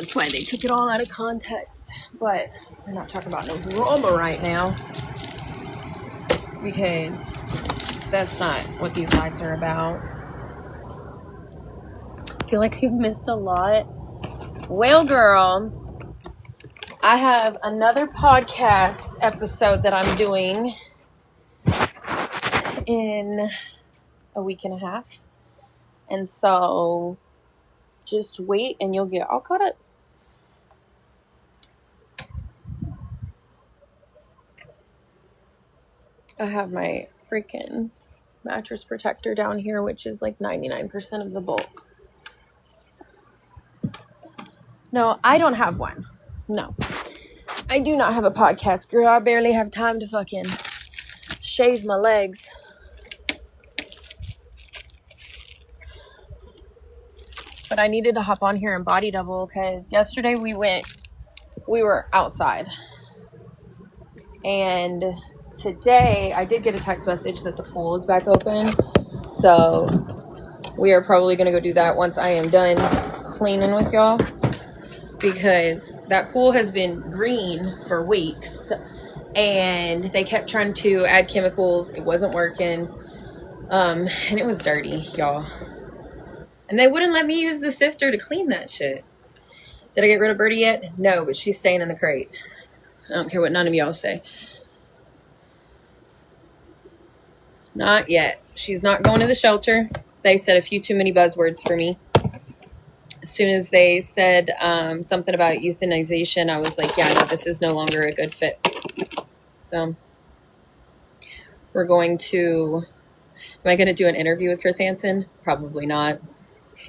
that's why they took it all out of context. But we're not talking about no drama right now, because that's not what these lives are about. I feel like you've missed a lot. Well, girl, I have another podcast episode that I'm doing in a week and a half. And so just wait and you'll get all caught up. I have my freaking mattress protector down here, which is like 99% of the bulk. No, I don't have one. No. I do not have a podcast, girl. I barely have time to fucking shave my legs. But I needed to hop on here and body double because yesterday we were outside. And today I did get a text message that the pool is back open. So we are probably going to go do that once I am done cleaning with y'all. Because that pool has been green for weeks. And they kept trying to add chemicals. It wasn't working. And it was dirty, y'all. And they wouldn't let me use the sifter to clean that shit. Did I get rid of Birdie yet? No, but she's staying in the crate. I don't care what none of y'all say. Not yet. She's not going to the shelter. They said a few too many buzzwords for me. As soon as they said something about euthanization, I was like, yeah, no, this is no longer a good fit. So we're going to... Am I going to do an interview with Chris Hansen? Probably not.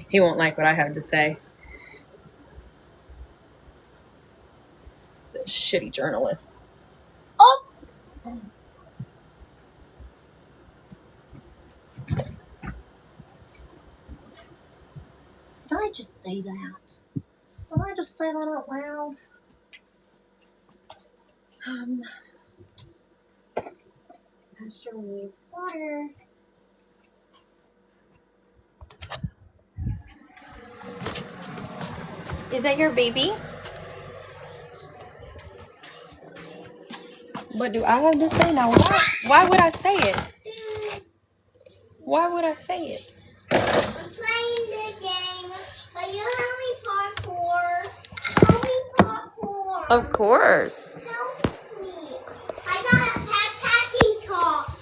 He won't like what I have to say. He's a shitty journalist. Oh! Did I just say that? Did I just say that out loud? Master needs water. Is that your baby? What do I have to say now? Why would I say it? Why would I say it? I'm playing the game, but you help me parkour. Help me parkour. Of course. Help me. I got a pet talk.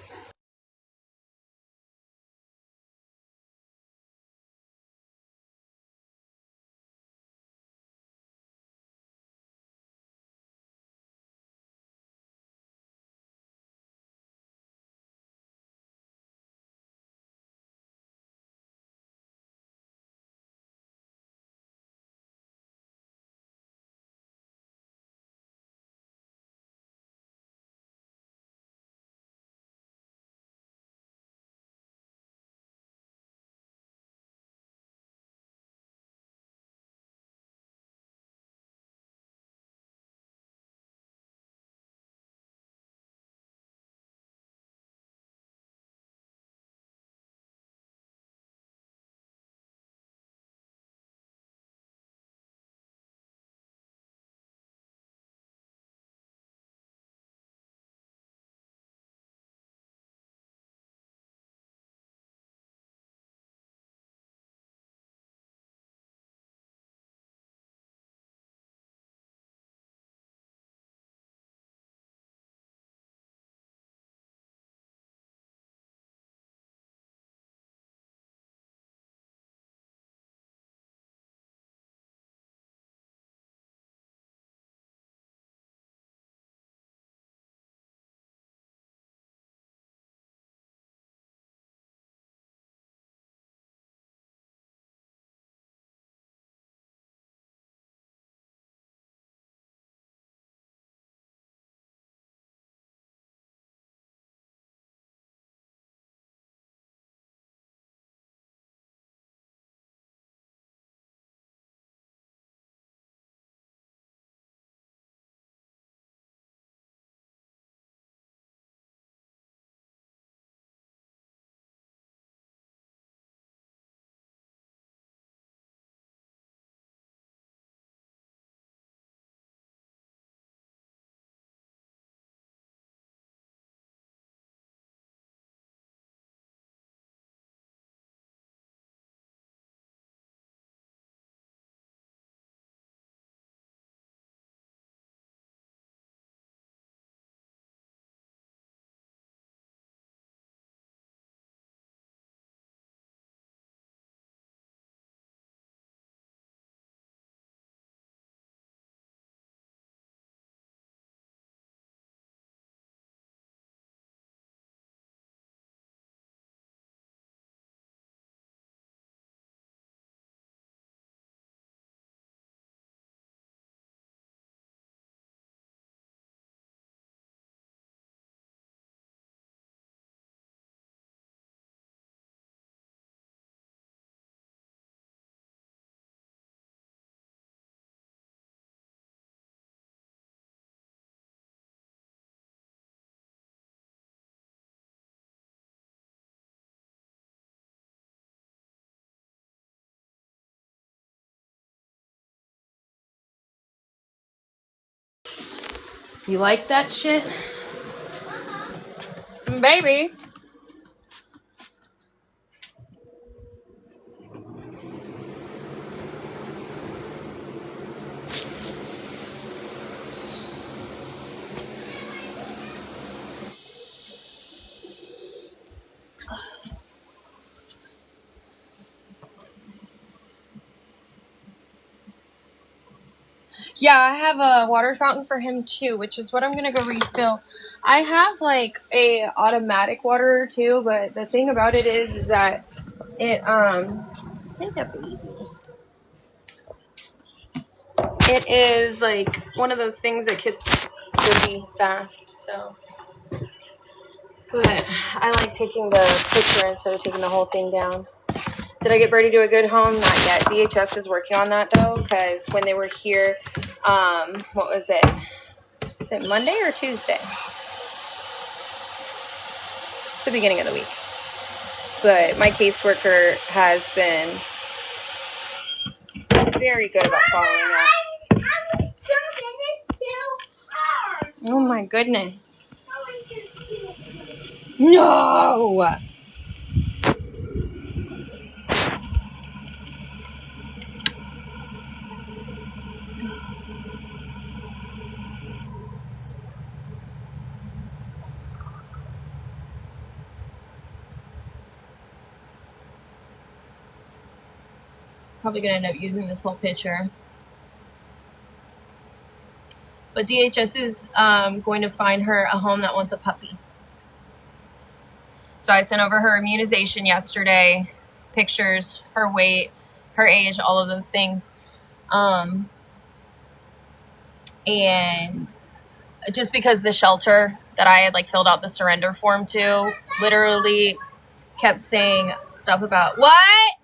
You like that shit? Baby. Yeah, I have a water fountain for him too, which is what I'm gonna go refill. I have like a automatic water too, but the thing about it is that it think that baby. It is like one of those things that gets really fast, so. But I like taking the picture instead of taking the whole thing down. Did I get Birdie to a good home? Not yet. DHS is working on that though, because when they were here, what was it? Is it Monday or Tuesday? It's the beginning of the week. But my caseworker has been very good about following that. I was jumping. It's still hard. Oh my goodness. No! Probably gonna end up using this whole picture. But DHS is going to find her a home that wants a puppy. So I sent over her immunization yesterday, pictures, her weight, her age, all of those things. And just because the shelter that I had like filled out the surrender form to literally kept saying stuff about what?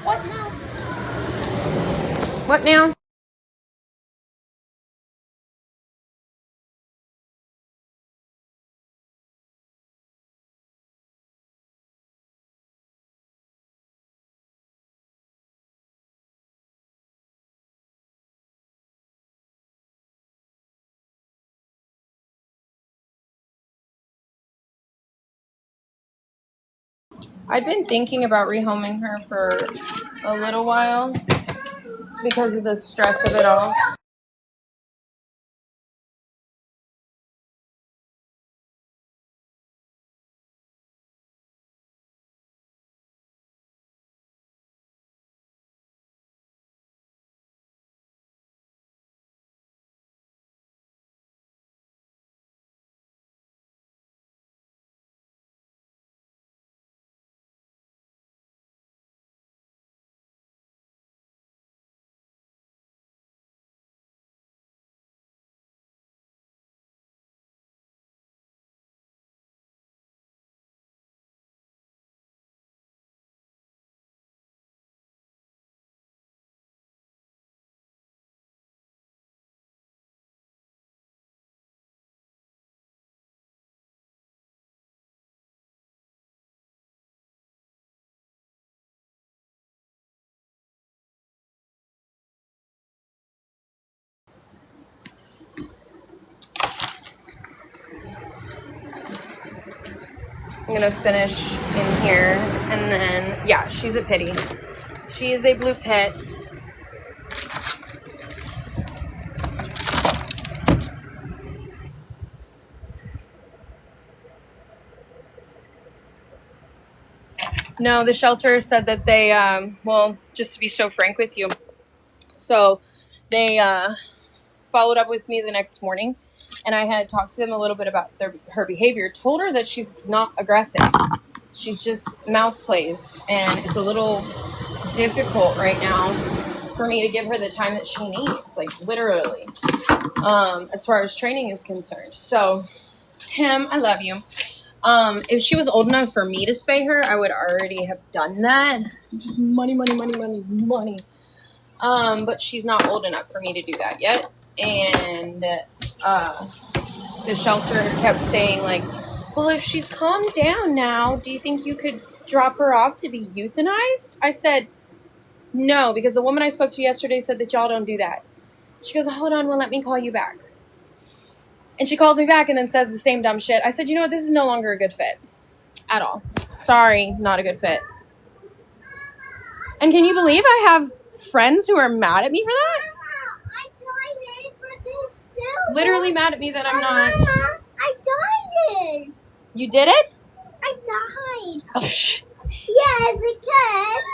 What now? What now? I've been thinking about rehoming her for a little while because of the stress of it all. I'm gonna finish in here, and then, yeah, she's a pitty. She is a blue pit. No, the shelter said that they, well, just to be so frank with you, so they followed up with me the next morning, and I had talked to them a little bit about her behavior, told her that she's not aggressive. She's just mouth plays, and it's a little difficult right now for me to give her the time that she needs, like literally, as far as training is concerned. So, Tim, I love you. If she was old enough for me to spay her, I would already have done that. Just money. But she's not old enough for me to do that yet. And the shelter kept saying, like, well, if she's calmed down now, do you think you could drop her off to be euthanized? I said, no, because the woman I spoke to yesterday said that y'all don't do that. She goes, hold on, well, let me call you back. And she calls me back and then says the same dumb shit. I said, you know what, this is no longer a good fit. At all. Sorry, not a good fit. And can you believe I have friends who are mad at me for that? Mama, I tried it, but there's still Literally mad at me that I'm not. Mama, I died it. You did it? I died. Oh, shh. Yes, because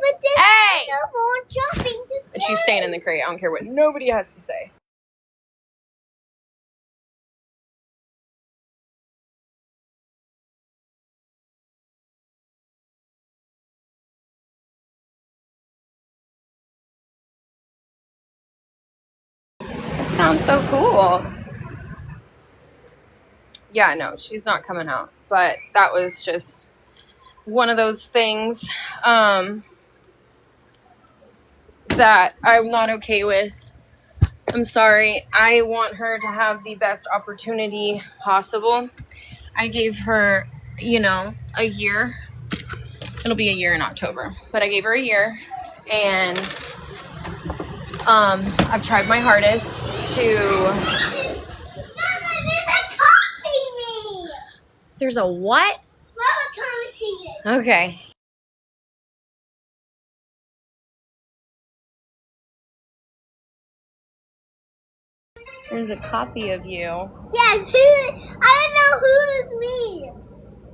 but there's Hey! still more jumping to do. And she's staying in the crate. I don't care what nobody has to say. That sounds so cool. Yeah, no, she's not coming out. But that was just one of those things that I'm not okay with. I'm sorry. I want her to have the best opportunity possible. I gave her, a year. It'll be a year in October. But I gave her a year. And I've tried my hardest to... Mama, there's a coffee me. There's a what? Mama, come and see this. Okay. There's a copy of you. Yes, I don't know who is me.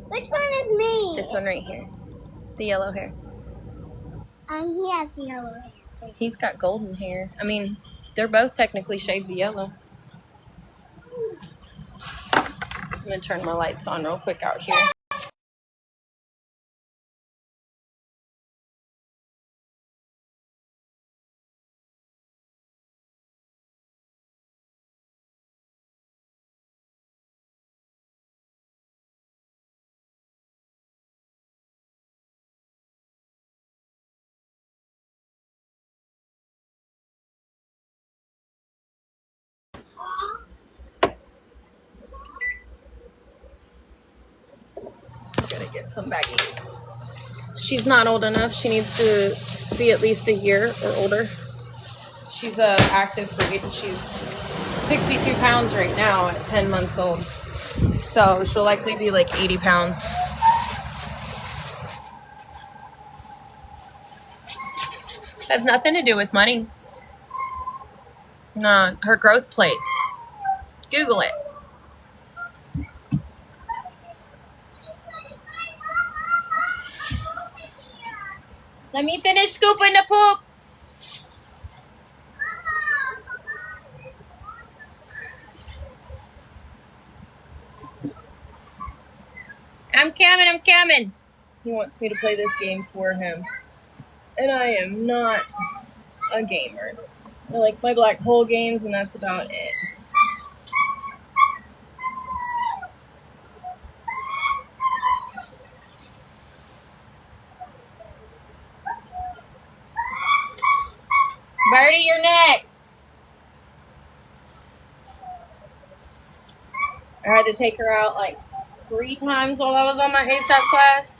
Which one is me? This one right here. The yellow hair. He has yellow hair too. He's got golden hair. I mean, they're both technically shades of yellow. I'm going to turn my lights on real quick out here. Gotta get some baggies. She's not old enough. She needs to be at least a year or older. She's a active breed. She's 62 pounds right now at 10 months old. So she'll likely be like 80 pounds. Has nothing to do with money. No, her growth plates. Google it. Let me finish scooping the poop. I'm coming. He wants me to play this game for him. And I am not a gamer. I like my black hole games and that's about it. Birdie, you're next. I had to take her out like 3 times while I was on my ASAP class.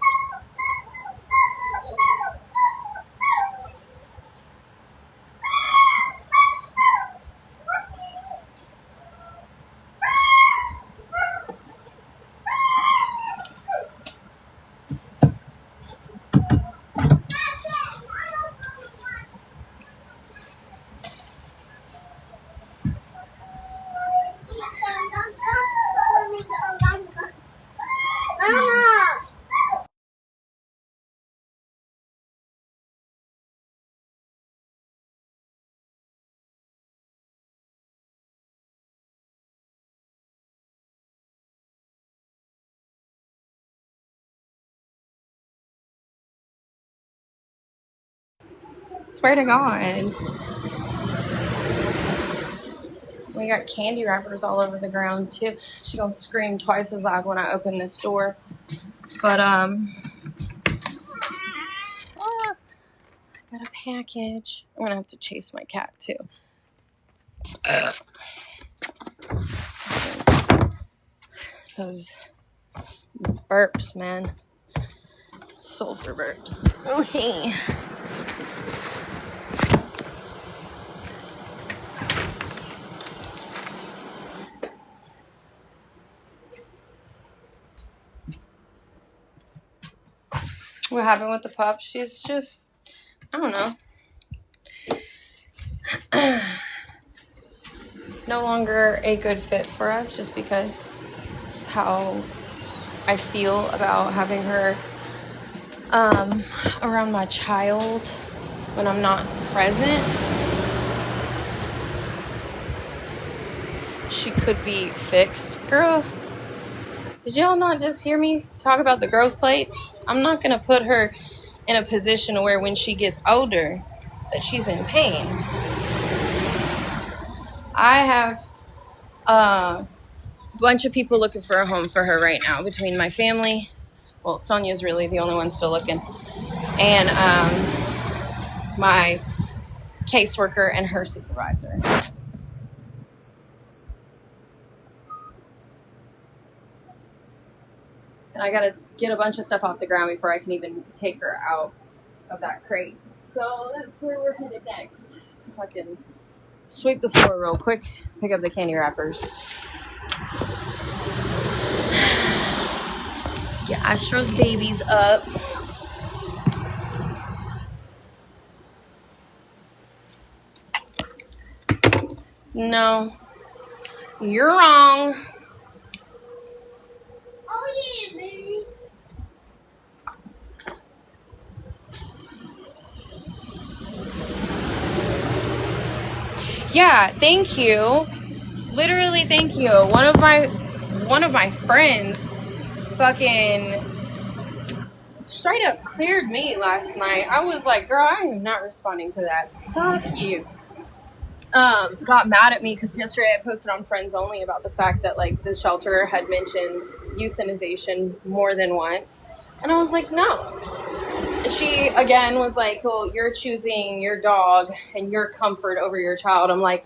Mama! Swear to God. We got candy wrappers all over the ground too. She's gonna scream twice as loud when I open this door. But I got a package. I'm gonna have to chase my cat too. Those burps, man. Sulfur burps. Okay. What happened with the pup? She's just, I don't know. No longer a good fit for us just because of how I feel about having her around my child when I'm not present. She could be fixed. Girl, did y'all not just hear me talk about the growth plates? I'm not going to put her in a position where when she gets older that she's in pain. I have a bunch of people looking for a home for her right now between my family. Well, Sonia's really the only one still looking. And my caseworker and her supervisor. And I gotta get a bunch of stuff off the ground before I can even take her out of that crate. So that's where we're headed next. Just to fucking sweep the floor real quick, pick up the candy wrappers. Get Astro's babies up. No, you're wrong. Oh yeah, baby. Yeah, thank you. Literally, thank you. One of my friends fucking straight up cleared me last night. I was like, girl, I am not responding to that. Fuck you. Got mad at me because yesterday I posted on Friends Only about the fact that like the shelter had mentioned euthanization more than once. And I was like, no. And she again was like, well, you're choosing your dog and your comfort over your child. I'm like,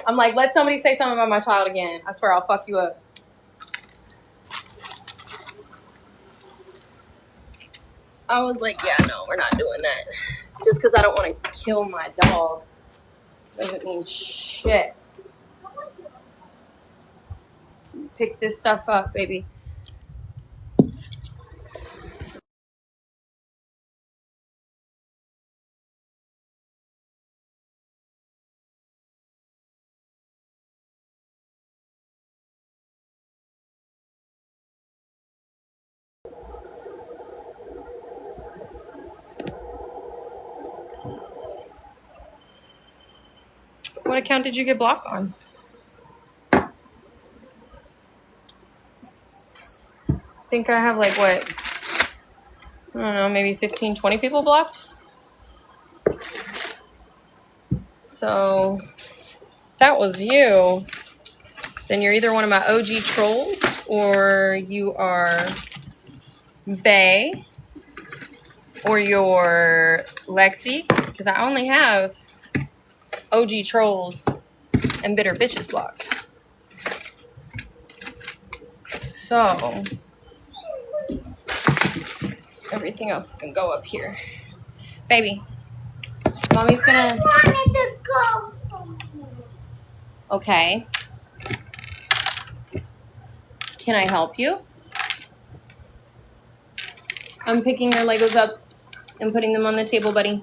let somebody say something about my child again. I swear I'll fuck you up. I was like, yeah, no, we're not doing that. Just because I don't want to kill my dog doesn't mean shit. Pick this stuff up, baby. What account did you get blocked on? I think I have like what? I don't know, maybe 15, 20 people blocked. So that was you. Then you're either one of my OG trolls or you are Bay or you're Lexi. Because I only have OG trolls and bitter bitches blocked. So everything else can go up here. Baby, mommy's gonna. I wanted to go somewhere. Okay. Can I help you? I'm picking your Legos up and putting them on the table, buddy.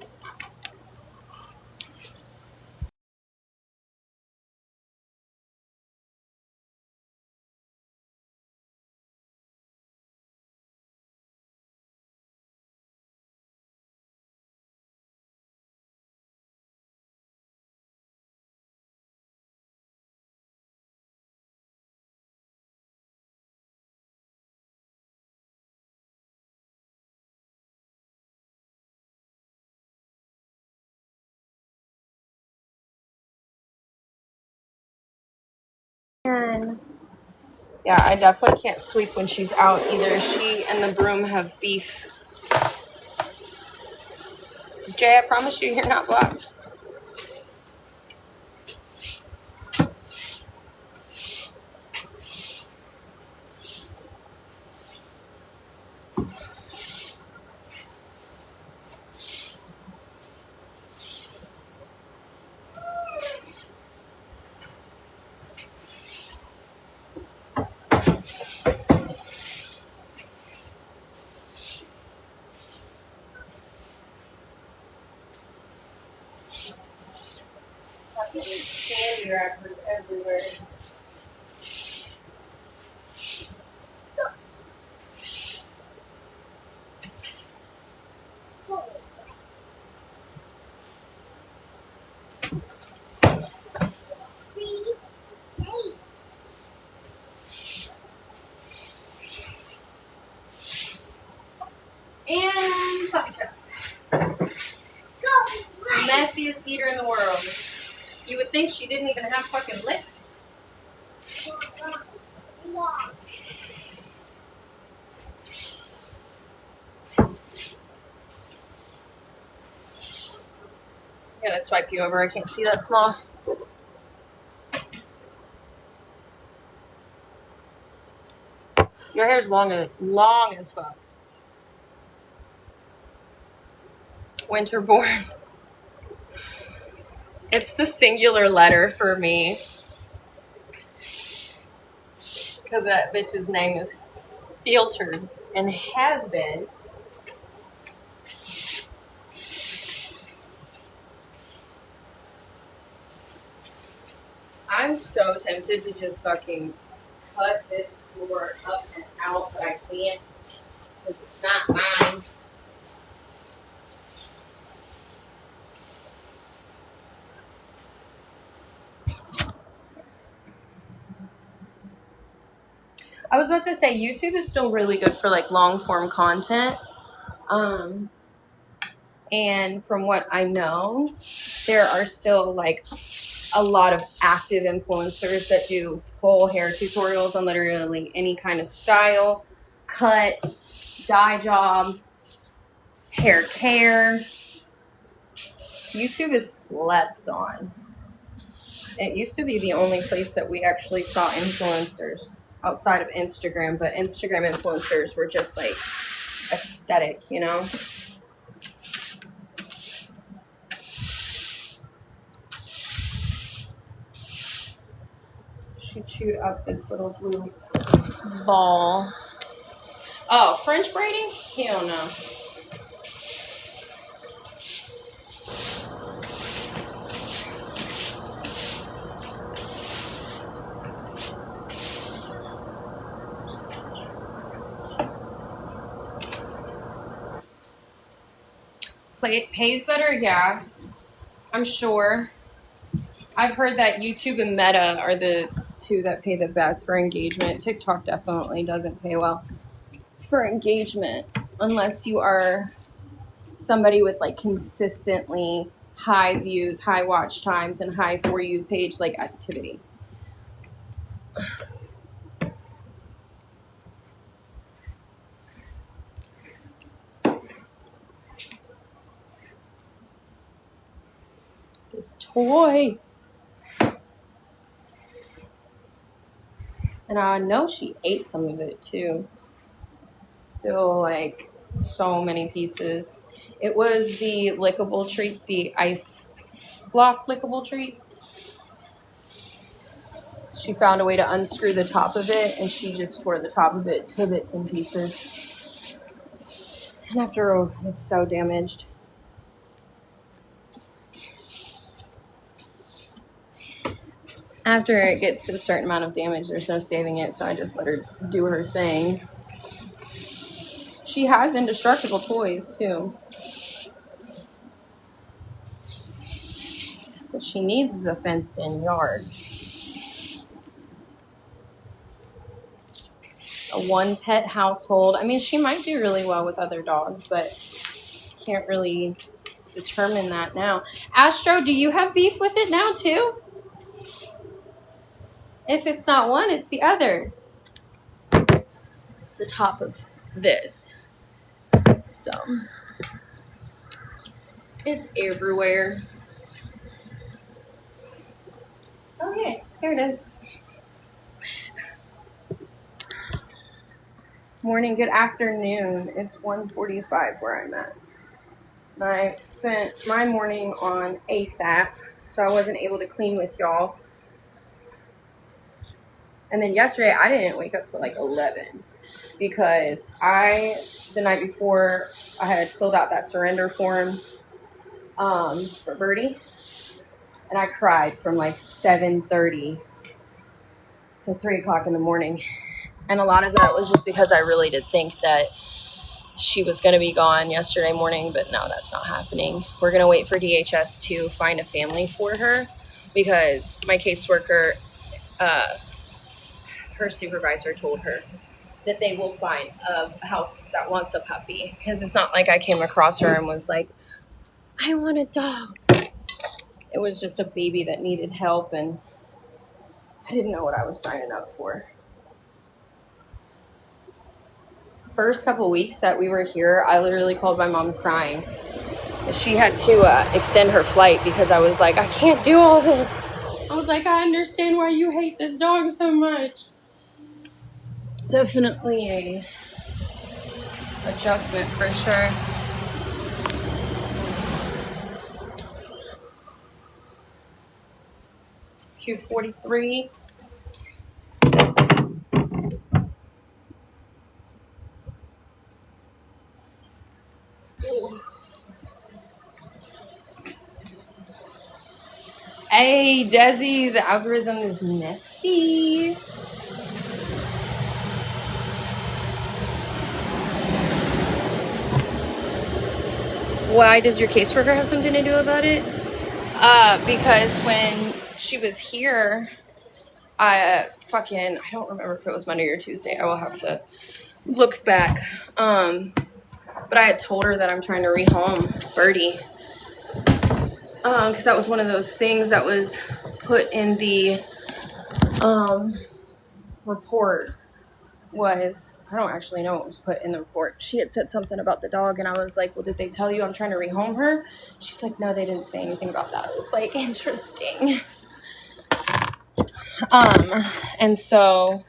Yeah, I definitely can't sweep when she's out either. She and the broom have beef. Jay, I promise you, you're not blocked. easiest eater in the world. You would think she didn't even have fucking lips. I gotta swipe you over. I can't see that small. Your hair's long as fuck. Winterborn. It's the singular letter for me. Because that bitch's name is filtered and has been. I'm so tempted to just fucking cut this floor up and out, but I can't because it's not mine. I was about to say YouTube is still really good for like long form content. And from what I know, there are still like a lot of active influencers that do full hair tutorials on literally any kind of style, cut, dye job, hair care. YouTube is slept on. It used to be the only place that we actually saw influencers outside of Instagram, but Instagram influencers were just like aesthetic, you know? She chewed up this little blue ball. Oh, French braiding? Hell no. It pays better, yeah. I'm sure. I've heard that YouTube and Meta are the two that pay the best for engagement. TikTok definitely doesn't pay well for engagement unless you are somebody with like consistently high views, high watch times, and high For You page like activity. This toy. And I know she ate some of it too. Still like so many pieces. It was the lickable treat, the ice block lickable treat. She found a way to unscrew the top of it and she just tore the top of it to bits and pieces. And after all, it's so damaged. After it gets to a certain amount of damage, there's no saving it, so I just let her do her thing. She has indestructible toys, too. What she needs is a fenced-in yard. A one-pet household. I mean, she might do really well with other dogs, but can't really determine that now. Astro, do you have beef with it now, too? If it's not one, it's the other. It's the top of this. So, it's everywhere. Okay, here it is. Morning, good afternoon. It's 1:45 where I'm at. I spent my morning on ASAP, so I wasn't able to clean with y'all. And then yesterday, I didn't wake up till like 11 because the night before, I had filled out that surrender form for Birdie. And I cried from like 7:30 to 3 o'clock in the morning. And a lot of that was just because I really did think that she was going to be gone yesterday morning, but no, that's not happening. We're going to wait for DHS to find a family for her because my caseworker, her supervisor told her that they will find a house that wants a puppy because it's not like I came across her and was like, I want a dog. It was just a baby that needed help, and I didn't know what I was signing up for. First couple weeks that we were here, I literally called my mom crying. She had to extend her flight because I was like, I can't do all this. I was like, I understand why you hate this dog so much. Definitely a adjustment for sure. Q43. Hey, Desi, the algorithm is messy. Why does your caseworker have something to do about it? Because when she was here, I don't remember if it was Monday or Tuesday. I will have to look back. But I had told her that I'm trying to rehome Birdie. Because that was one of those things that was put in the report. I don't actually know what was put in the report. She had said something about the dog, and I was like, well, did they tell you I'm trying to rehome her? She's like, no, they didn't say anything about that. I was like, interesting. And so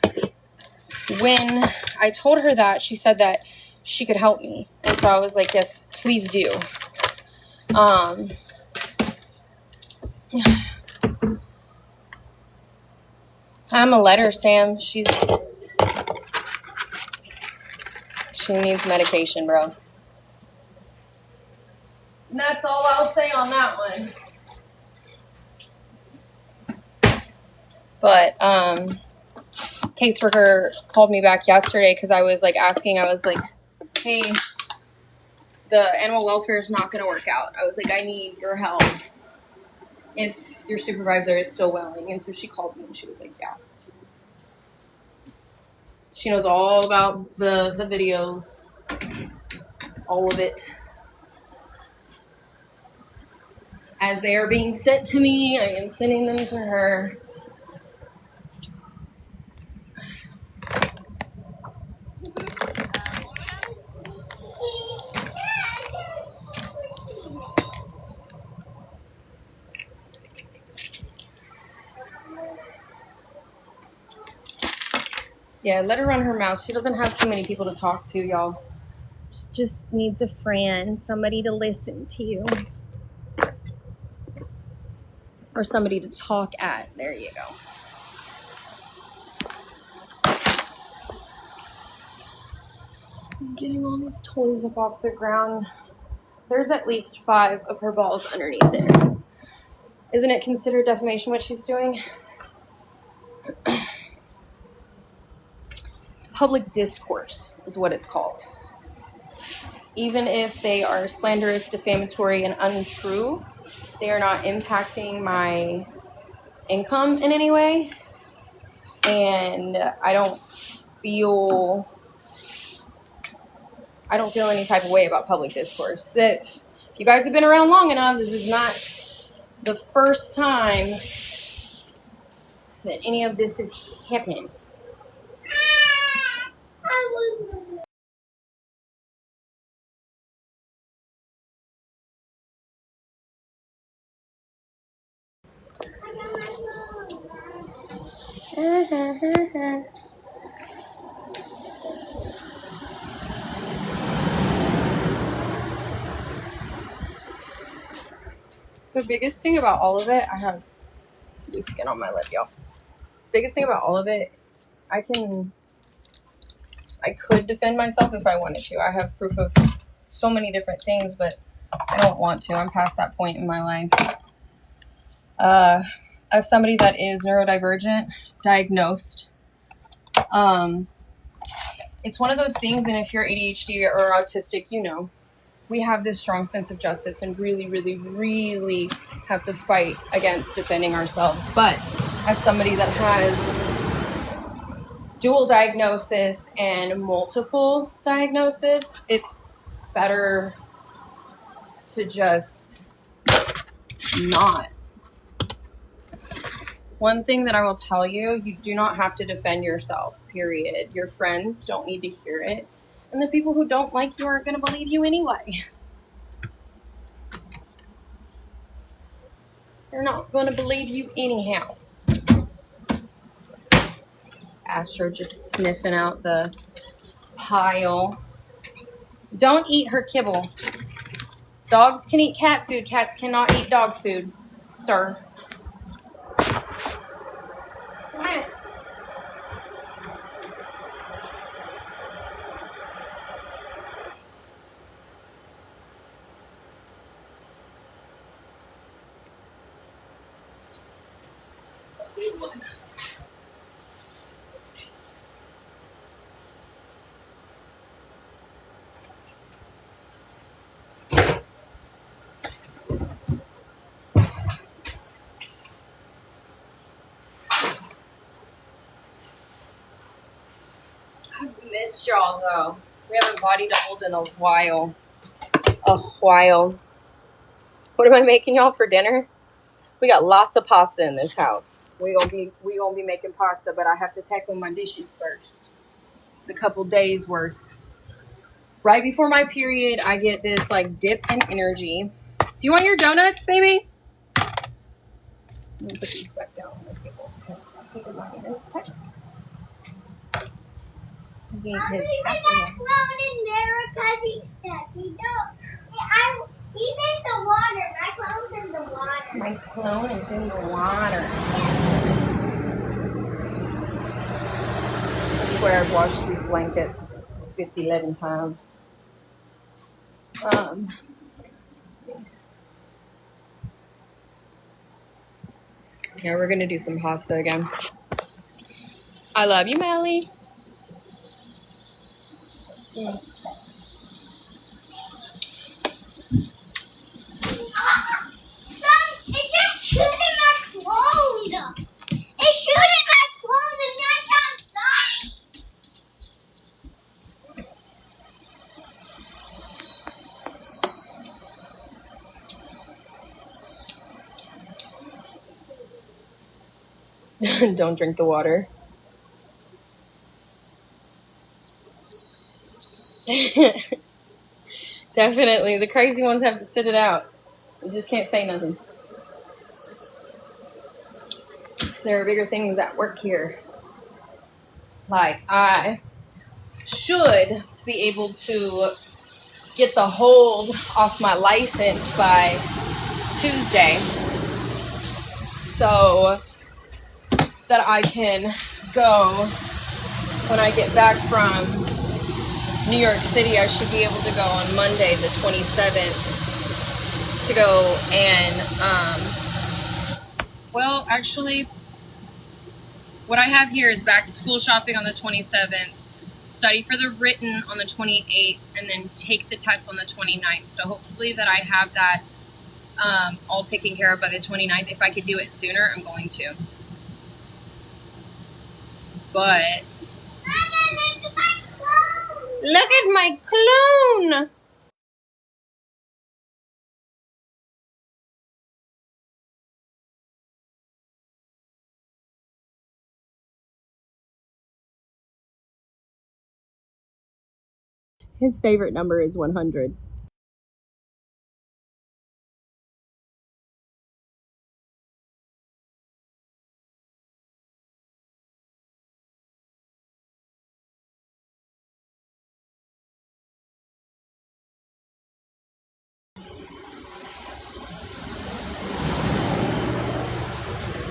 when I told her that, she said that she could help me. And so I was like, yes, please do. I'm a letter, Sam. She needs medication, bro. And that's all I'll say on that one. But caseworker called me back yesterday because I was like asking. I was like, hey, the animal welfare is not going to work out. I was like, I need your help if your supervisor is still willing. And so she called me and she was like, yeah. She knows all about the videos, all of it. As they are being sent to me, I am sending them to her. Yeah, let her run her mouth. She doesn't have too many people to talk to, y'all. She just needs a friend, somebody to listen to. Or somebody to talk at. There you go. I'm getting all these toys up off the ground. There's at least 5 of her balls underneath it. Isn't it considered defamation what she's doing? It's public discourse is what it's called. Even if they are slanderous, defamatory, and untrue, they are not impacting my income in any way. And I don't feel any type of way about public discourse. You guys have been around long enough. This is not the first time that any of this has happened. The biggest thing about all of it, I have loose skin on my lip, y'all. Biggest thing about all of it, I could defend myself if I wanted to. I have proof of so many different things, but I don't want to. I'm past that point in my life. As somebody that is neurodivergent, diagnosed, it's one of those things, and if you're ADHD or autistic, you know, we have this strong sense of justice and really, really, really have to fight against defending ourselves. But as somebody that has dual diagnosis and multiple diagnosis, it's better to just not One thing that I will tell you, you do not have to defend yourself, period. Your friends don't need to hear it. And the people who don't like you aren't going to believe you anyway. They're not going to believe you anyhow. Astro just sniffing out the pile. Don't eat her kibble. Dogs can eat cat food. Cats cannot eat dog food, sir. Missed y'all though. We haven't body doubled in a while. What am I making y'all for dinner? We got lots of pasta in this house. We gonna be making pasta, but I have to tackle my dishes first. It's a couple days worth. Right before my period, I get this like dip in energy. Do you want your donuts, baby? Let me put these back down on the table because he did not even touch them. Mommy, we got clone in there because he's stuck. He's in the water. My clone's in the water. My clone is in the water. I swear I've washed these blankets 11 times. Yeah, we're gonna do some pasta again. I love you, Melly. It just shooting my clone. It's shooting my clone and I can't die. Don't drink the water. Definitely. The crazy ones have to sit it out. You just can't say nothing. There are bigger things at work here. Like, I should be able to get the hold off my license by Tuesday so that I can go when I get back from New York City. I should be able to go on Monday the 27th to go and well, actually what I have here is back to school shopping on the 27th, study for the written on the 28th, and then take the test on the 29th. So hopefully that I have that all taken care of by the 29th. If I could do it sooner, I'm going to. But look at my clone! His favorite number is 100.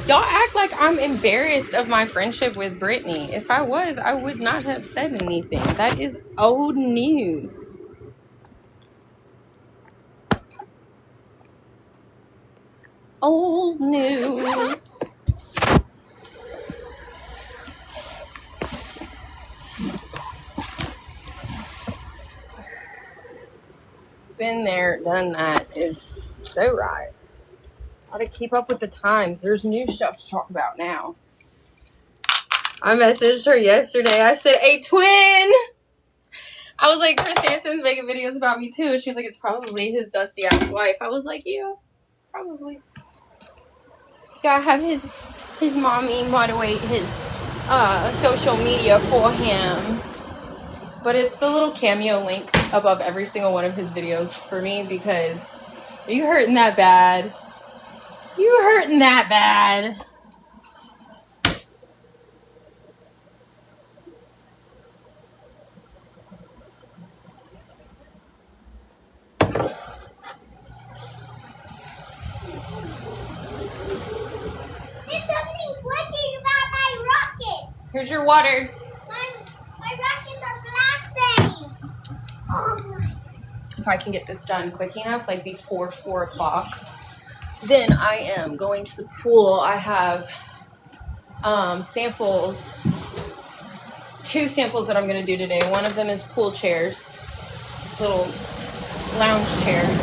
Y'all act like I'm embarrassed of my friendship with Brittany. If I was, I would not have said anything. That is old news. Old news. Been there, done that is so right. Gotta keep up with the times. There's new stuff to talk about now. I messaged her yesterday. I said, "Hey, twin." I was like, Chris Hansen's making videos about me too. She's like, it's probably his dusty ass wife. I was like, yeah, probably. Gotta have his his mommy moderate his social media for him. But it's the little cameo link above every single one of his videos for me because are you hurting that bad? You hurting that bad? There's something glitching about my rockets. Here's your water. My rockets are blasting. Oh my. If I can get this done quick enough, like before 4 o'clock, then I am going to the pool. I have samples, 2 samples that I'm going to do today. One of them is pool chairs, little lounge chairs.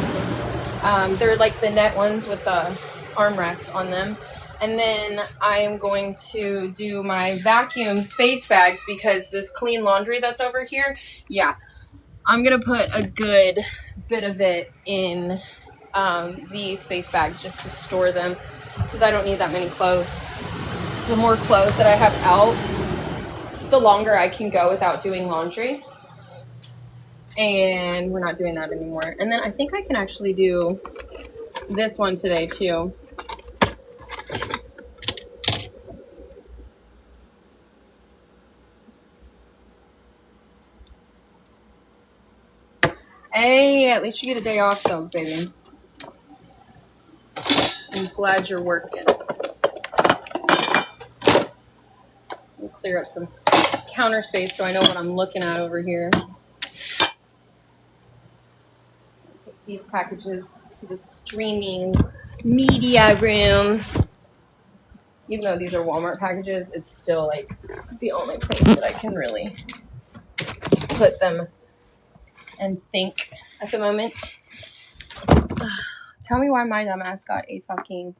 They're like the net ones with the armrests on them. And then I am going to do my vacuum space bags because this clean laundry that's over here, yeah, I'm going to put a good bit of it in the space bags just to store them because I don't need that many clothes. The more clothes that I have out, the longer I can go without doing laundry. And we're not doing that anymore. And then I think I can actually do this one today too. Hey, at least you get a day off though, baby. I'm glad you're working. We'll clear up some counter space so I know what I'm looking at over here. Take these packages to the streaming media room. Even though these are Walmart packages, it's still like the only place that I can really put them and think at the moment. Tell me why my dumbass got a fucking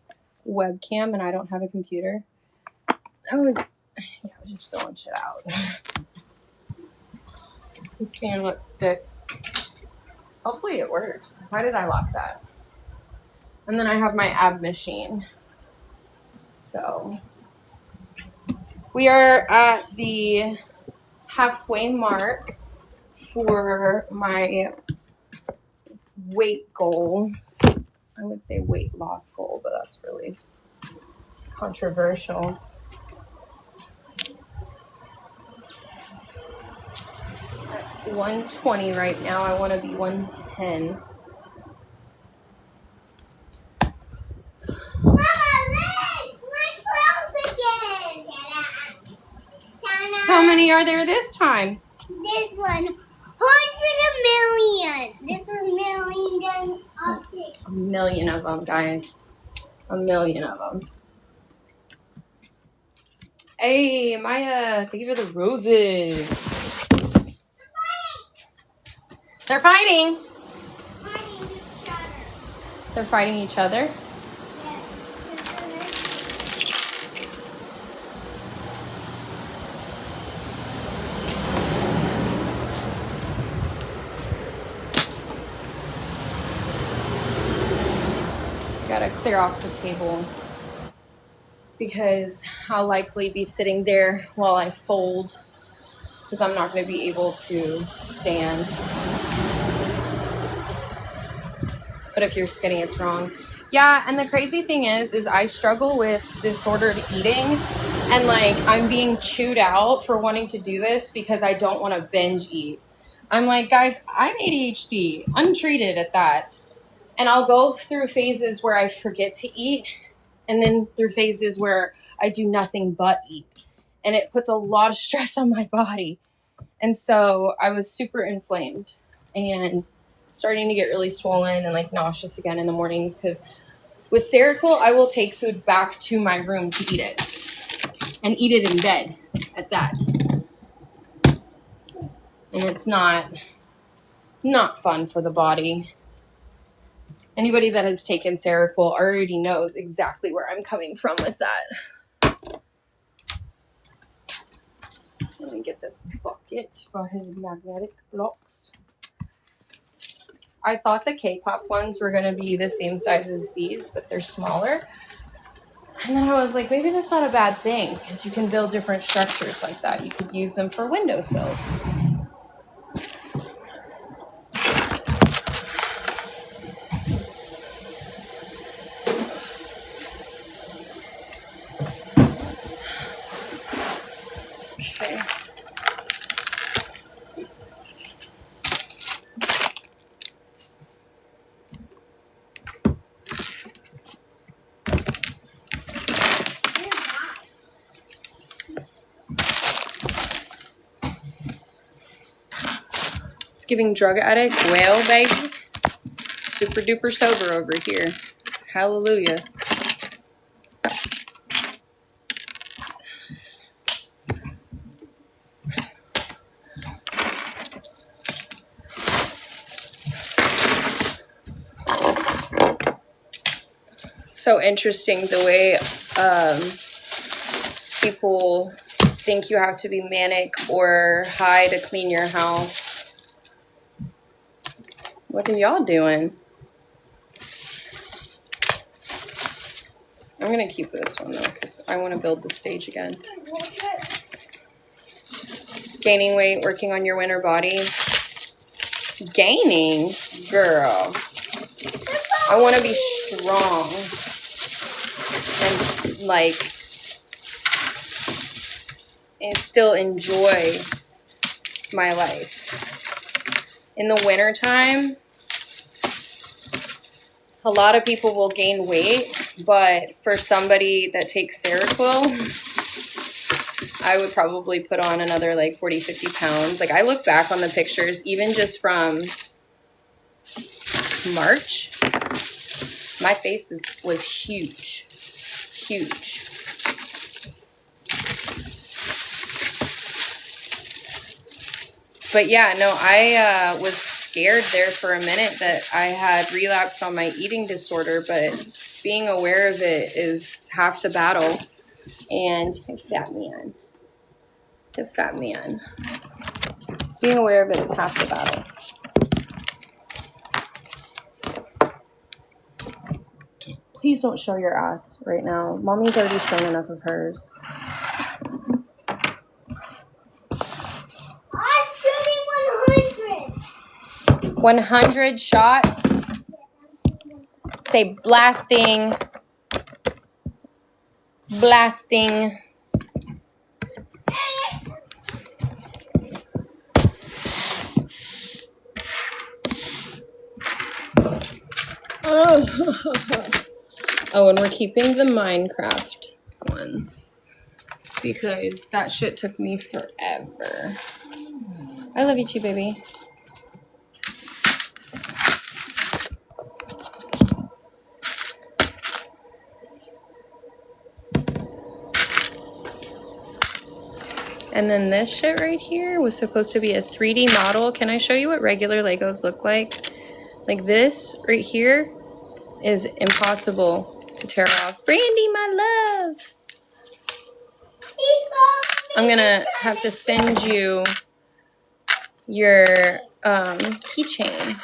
webcam and I don't have a computer. I was just filling shit out. I'm seeing what sticks. Hopefully it works. Why did I lock that? And then I have my ab machine. So we are at the halfway mark for my weight goal. I would say weight loss goal, but that's really controversial. At 120 right now. I want to be 110. Mama, look! My clothes again! How many are there this time? This one, 100 million. This one, million. A million of them, guys. A million of them. Hey, Maya, thank you for the roses. They're fighting. They're fighting each other. Gotta clear off the table because I'll likely be sitting there while I fold because I'm not going to be able to stand. But if you're skinny, it's wrong. Yeah, and the crazy thing is I struggle with disordered eating and like I'm being chewed out for wanting to do this because I don't want to binge eat. I'm like, guys, I'm ADHD, untreated at that. And I'll go through phases where I forget to eat and then through phases where I do nothing but eat. And it puts a lot of stress on my body. And so I was super inflamed and starting to get really swollen and like nauseous again in the mornings because with Seroquel, I will take food back to my room to eat it and eat it in bed at that. And it's not fun for the body. Anybody that has taken Seroquel already knows exactly where I'm coming from with that. Let me get this bucket for his magnetic blocks. I thought the K-pop ones were going to be the same size as these, but they're smaller. And then I was like, maybe that's not a bad thing, because you can build different structures like that. You could use them for windowsills. Okay. It's giving drug addict, well, baby. Super duper sober over here. Hallelujah. So interesting the way people think you have to be manic or high to clean your house. What are y'all doing? I'm going to keep this one, though, because I want to build the stage again. Gaining weight, working on your winter body. Gaining? Girl. I want to be strong. And, like, and still enjoy my life. In the wintertime, a lot of people will gain weight, but for somebody that takes Seroquel, I would probably put on another like 40, 50 pounds. Like, I look back on the pictures, even just from March, my face was huge. Huge. But yeah, no, I was scared there for a minute that I had relapsed on my eating disorder, but being aware of it is half the battle. And fat man. The fat man. Being aware of it is half the battle. Please don't show your ass right now. Mommy's already shown enough of hers. I'm shooting 100. 100 shots. Say blasting. Blasting. Oh, and we're keeping the Minecraft ones because that shit took me forever. I love you too, baby. And then this shit right here was supposed to be a 3D model. Can I show you what regular Legos look like? Like this right here is impossible to tear off. Brandy, my love. I'm gonna have to send you your keychain.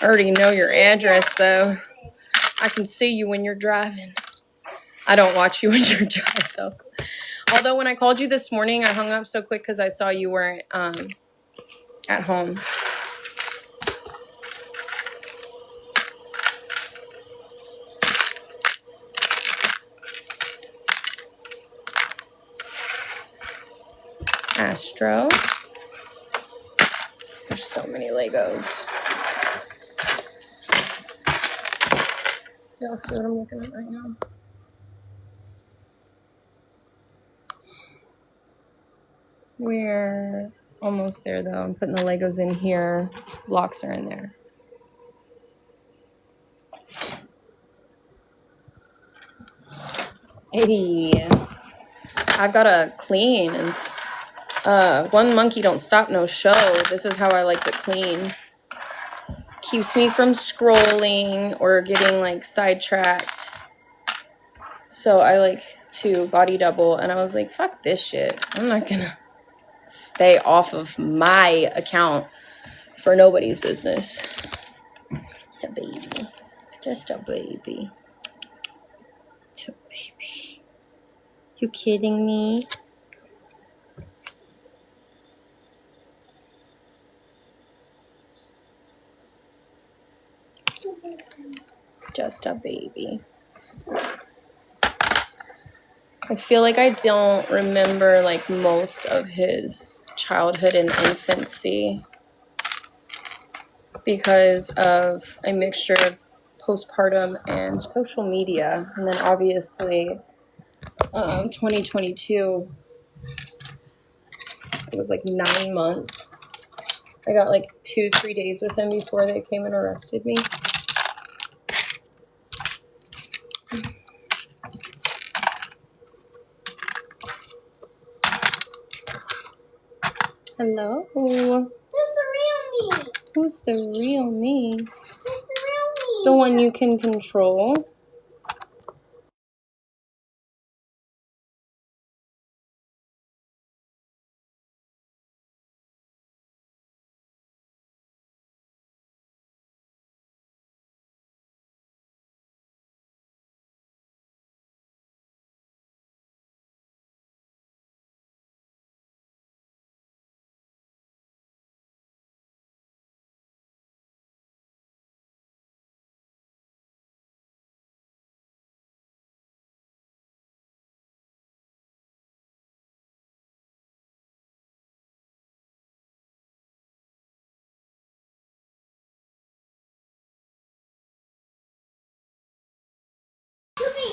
I already know your address though. I can see you when you're driving. I don't watch you when you're driving though. Although when I called you this morning, I hung up so quick because I saw you weren't at home. Astro. There's so many Legos. Y'all see what I'm looking at right now? We're almost there though. I'm putting the Legos in here. Blocks are in there. Hey, I've got to clean and one monkey don't stop no show. This is how I like to clean. Keeps me from scrolling or getting like sidetracked. So I like to body double, and I was like, fuck this shit. I'm not gonna stay off of my account for nobody's business. It's a baby. Just a baby. Just a baby. You kidding me? Just a baby. I feel like I don't remember like most of his childhood and infancy because of a mixture of postpartum and social media. And then obviously 2022, it was like 9 months. I got like 2-3 days with him before they came and arrested me. Hello. Who's the real me? Who's the real me? Who's the real me? The one you can control.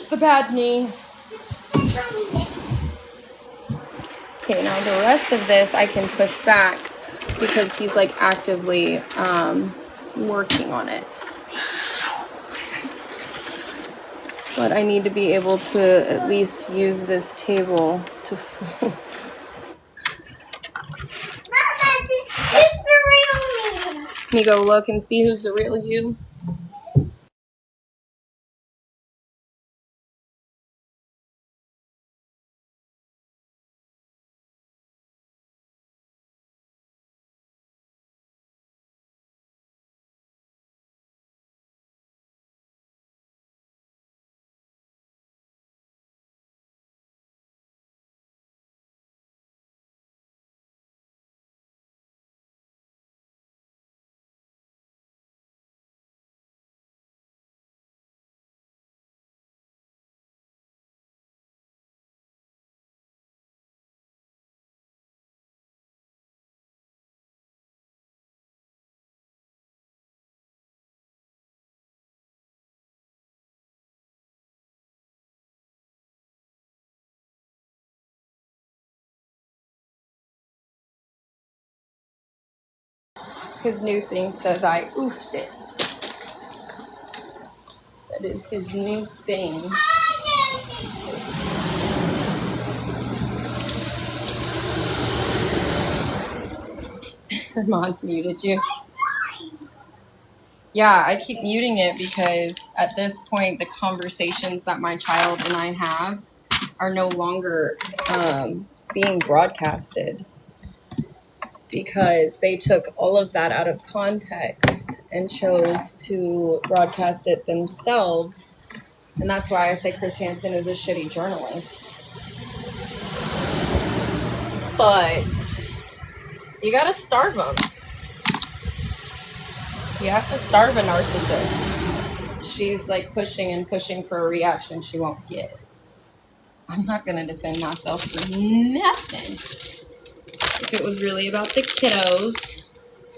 The bad knee. Okay, now the rest of this I can push back because he's like actively working on it. But I need to be able to at least use this table to fold. Mama, this is the real me. Can you go look and see who's the real you? His new thing says I oofed it. That is his new thing. Mom's muted you. Yeah, I keep muting it because at this point, the conversations that my child and I have are no longer being broadcasted because they took all of that out of context and chose to broadcast it themselves. And that's why I say Chris Hansen is a shitty journalist. But you gotta starve them. You have to starve a narcissist. She's like pushing and pushing for a reaction she won't get. I'm not gonna defend myself for nothing. If it was really about the kiddos,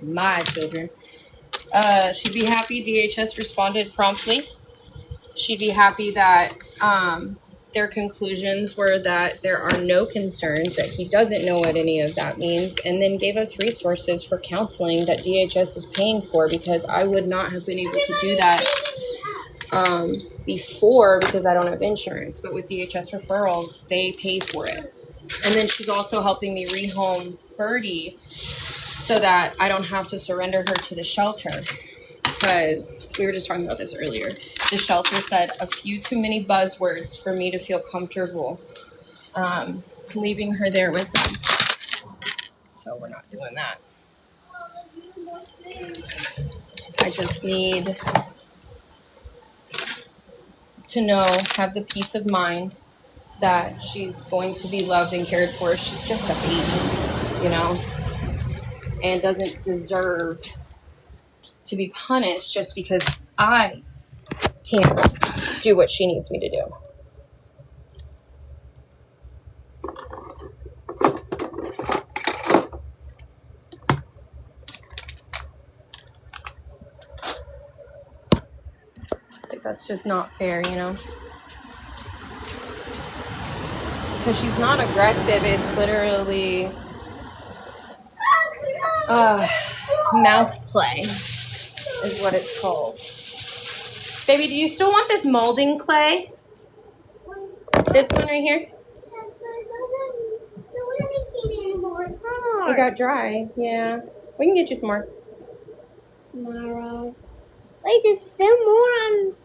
my children, she'd be happy DHS responded promptly. She'd be happy that their conclusions were that there are no concerns, that he doesn't know what any of that means, and then gave us resources for counseling that DHS is paying for, because I would not have been able to do that before because I don't have insurance. But with DHS referrals, they pay for it. And then she's also helping me rehome Birdie so that I don't have to surrender her to the shelter. Because we were just talking about this earlier. The shelter said a few too many buzzwords for me to feel comfortable leaving her there with them. So we're not doing that. I just need to know, have the peace of mind that she's going to be loved and cared for. She's just a baby, you know, and doesn't deserve to be punished just because I can't do what she needs me to do. Like, that's just not fair, you know? Because she's not aggressive. It's literally mouth play is what it's called. Baby, do you still want this molding clay? This one right here? It got dry, yeah. We can get you some more. Tomorrow. Wait, there's still more on.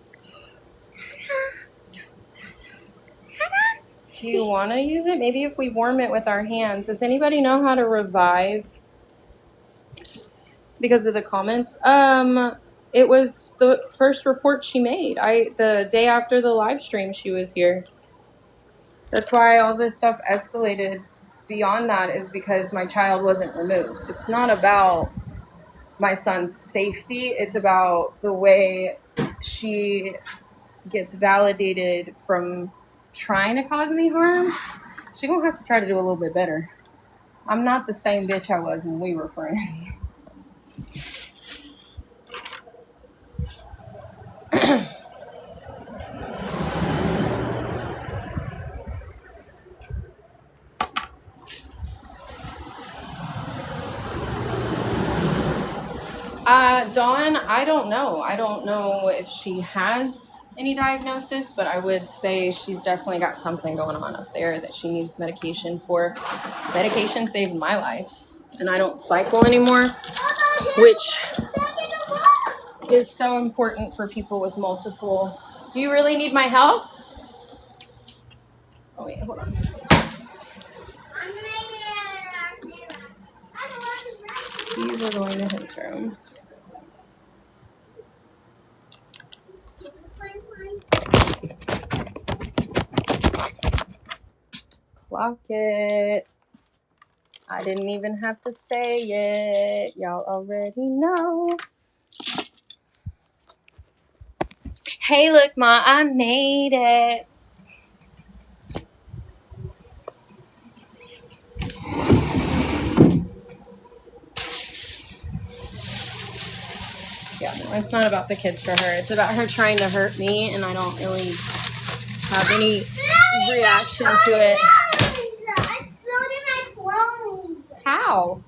Do you want to use it? Maybe if we warm it with our hands. Does anybody know how to revive? Because of the comments. It was the first report she made. The day after the live stream she was here. That's why all this stuff escalated beyond that, is because my child wasn't removed. It's not about my son's safety. It's about the way she gets validated from trying to cause me harm. She's gonna have to try to do a little bit better. I'm not the same bitch I was when we were friends. Dawn, I don't know. I don't know if she has any diagnosis, but I would say she's definitely got something going on up there that she needs medication for. Medication saved my life, and I don't cycle anymore, which is so important for people with multiple. Do you really need my help? Oh, wait, hold on. These are going to his room. Clock it. I didn't even have to say it. Y'all already know. Hey, look, Ma, I made it. Yeah, no, it's not about the kids for her. It's about her trying to hurt me, and I don't really have any reaction to it. I exploded my clothes. How?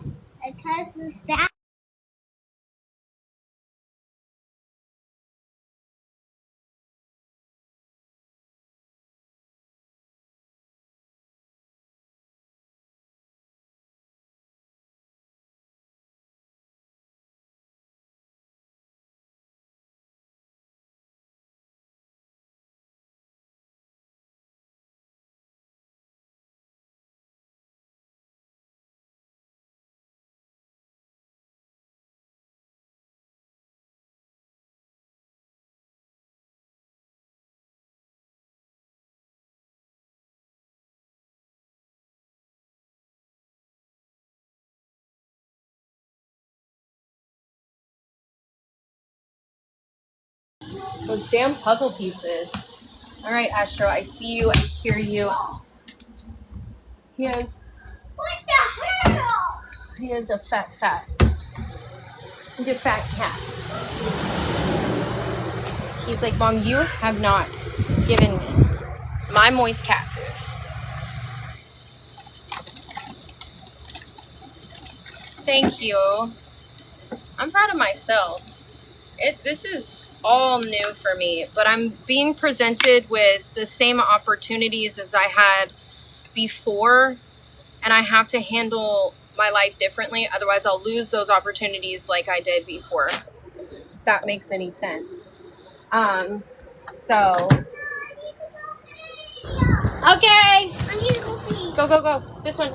Because the staff. Those damn puzzle pieces. All right, Astro, I see you. I hear you. He is What the hell? a fat. He's a fat cat. He's like, Mom, you have not given me my moist cat food. Thank you. I'm proud of myself. This is all new for me, but I'm being presented with the same opportunities as I had before, and I have to handle my life differently. Otherwise, I'll lose those opportunities like I did before. If that makes any sense. So. Okay. I need to go pee. Go. This one.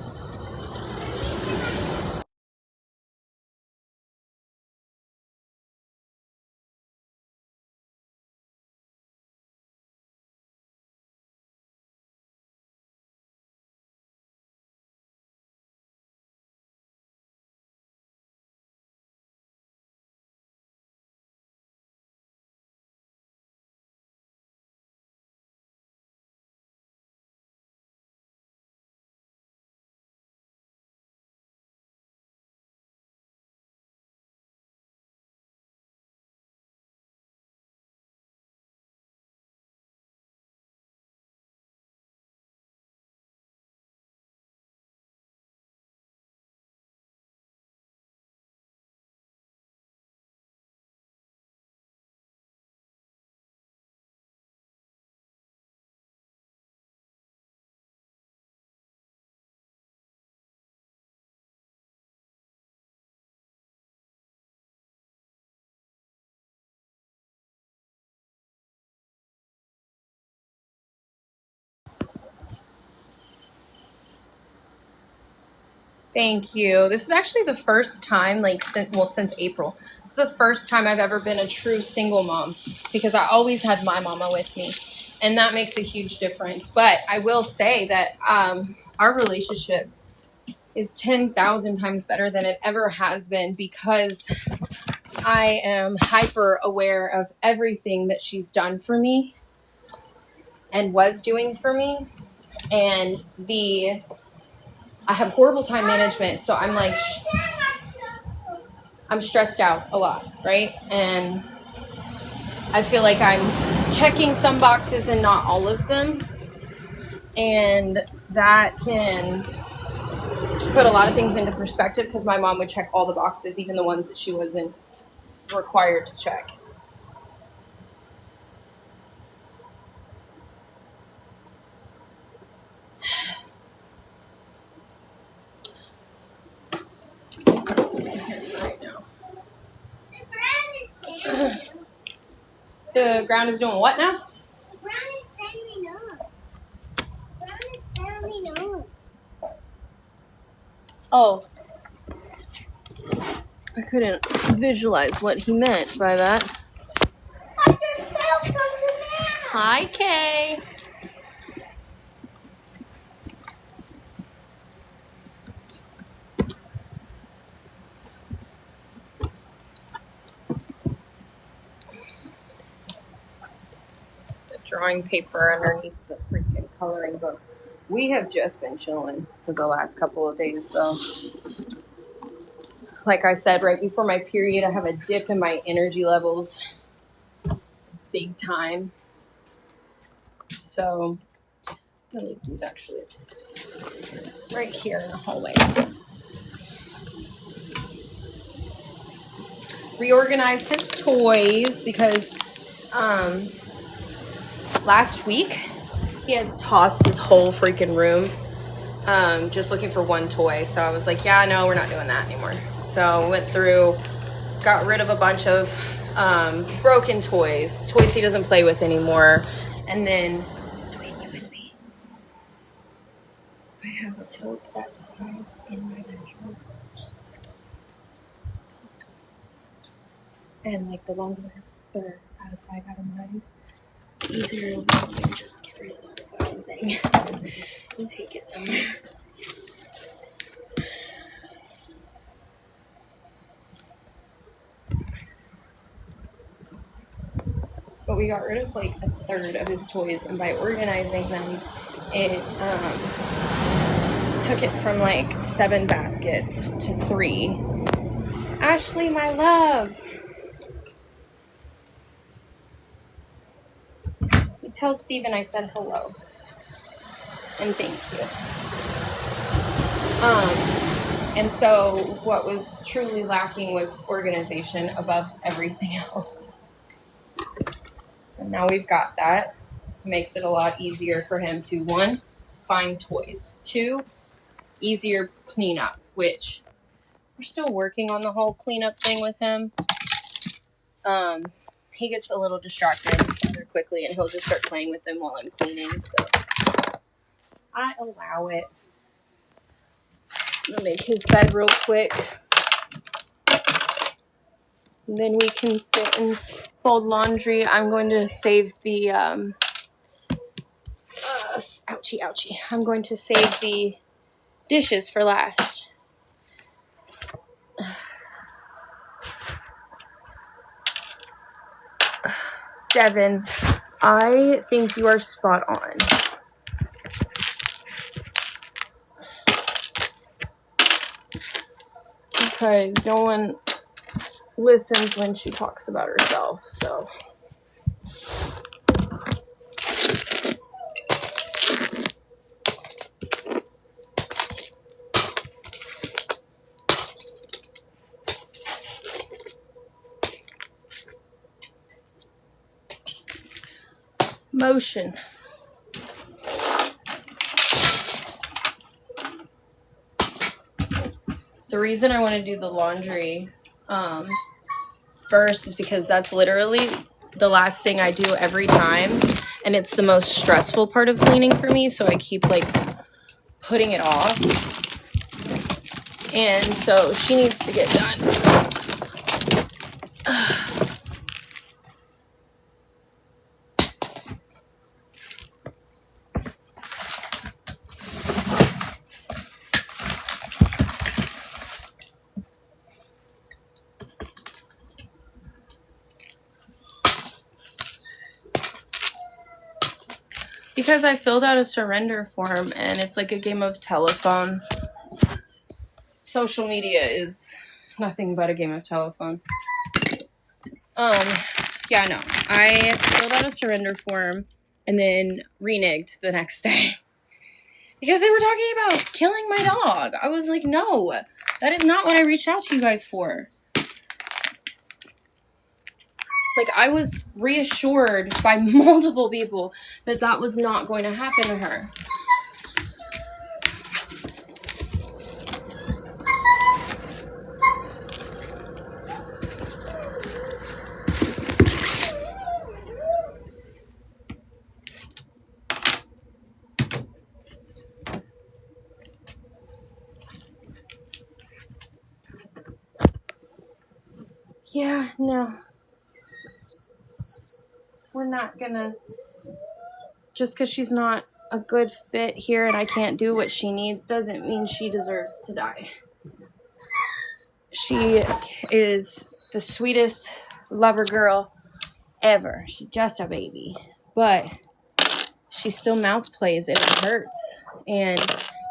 Thank you. This is actually the first time, like, since April. This is the first time I've ever been a true single mom because I always had my mama with me, and that makes a huge difference. But I will say that our relationship is 10,000 times better than it ever has been because I am hyper aware of everything that she's done for me and was doing for me. And I have horrible time management, so I'm like, I'm stressed out a lot, right? And I feel like I'm checking some boxes and not all of them. And that can put a lot of things into perspective because my mom would check all the boxes, even the ones that she wasn't required to check. Right now. The ground is doing what now? The ground is standing up. The ground is standing up. Oh. I couldn't visualize what he meant by that. I just fell from the man. Hi, Kay. The drawing paper underneath the freaking coloring book. We have just been chilling for the last couple of days, though. Like I said, right before my period, I have a dip in my energy levels. Big time. So, I'm going to leave these actually right here in the hallway. Reorganized his toys because last week he had tossed his whole freaking room just looking for one toy. So I was like, yeah, no, we're not doing that anymore. So went through, got rid of a bunch of broken toys he doesn't play with anymore. And then between you and me, I have a tote that size in my bedroom. And like the longer they're out of sight, out of mind, the easier it'll be to just get rid of the fucking thing and take it somewhere. But we got rid of like a third of his toys, and by organizing them, it took it from like 7 baskets to 3. Ashley, my love. Tell Steven I said hello. And thank you. And so what was truly lacking was organization above everything else. And now we've got that. Makes it a lot easier for him to, 1, find toys. 2, easier cleanup, which we're still working on the whole cleanup thing with him. He gets a little distracted very quickly and he'll just start playing with them while I'm cleaning, so I allow it. I'm gonna make his bed real quick. And then we can sit and fold laundry. I'm going to save the ouchie. I'm going to save the dishes for last. Devin, I think you are spot on. Because no one listens when she talks about herself, so. Motion. The reason I want to do the laundry first is because that's literally the last thing I do every time, and it's the most stressful part of cleaning for me, so I keep like putting it off. And so she needs to get done. Because I filled out a surrender form and it's like a game of telephone. Social media is nothing but a game of telephone. Yeah, no. I filled out a surrender form and then reneged the next day. Because they were talking about killing my dog. I was like, no, that is not what I reached out to you guys for. Like, I was reassured by multiple people that that was not going to happen to her. Yeah, no. We're not gonna... Just because she's not a good fit here and I can't do what she needs doesn't mean she deserves to die. She is the sweetest lover girl ever. She's just a baby. But she still mouth plays and it hurts. And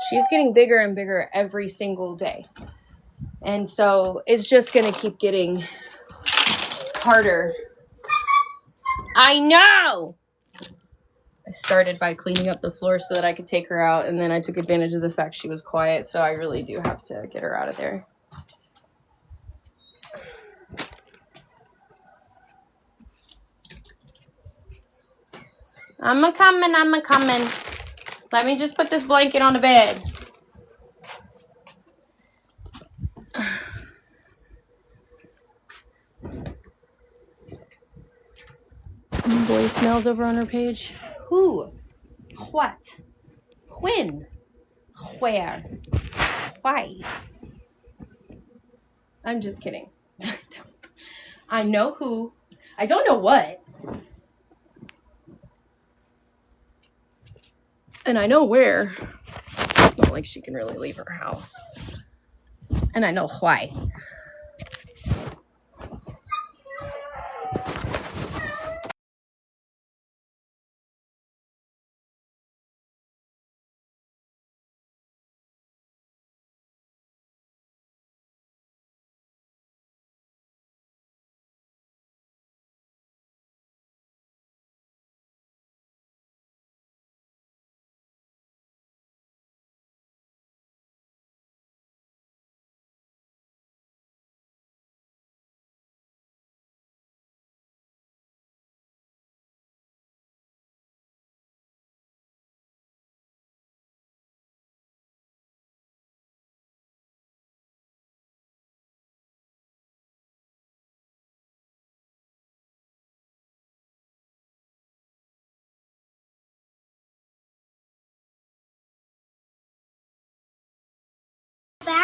she's getting bigger and bigger every single day. And so it's just going to keep getting harder. I know! I started by cleaning up the floor so that I could take her out, and then I took advantage of the fact she was quiet, so I really do have to get her out of there. I'm a-coming. Let me just put this blanket on the bed. Voicemails over on her page. Who? What? When? Where? Why? I'm just kidding. I know who. I don't know what. And I know where. It's not like she can really leave her house. And I know why.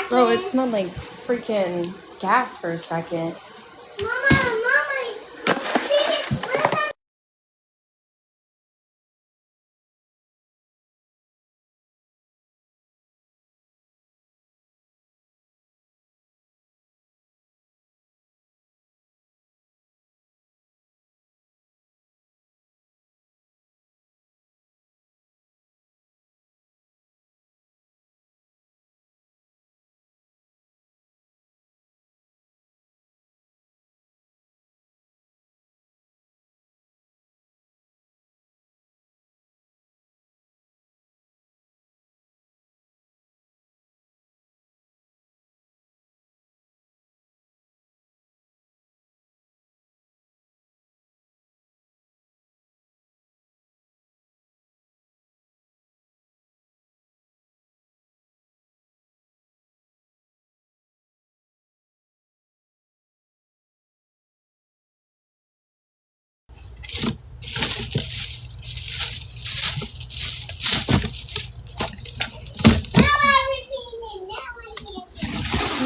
Bro, it smelled like freaking gas for a second.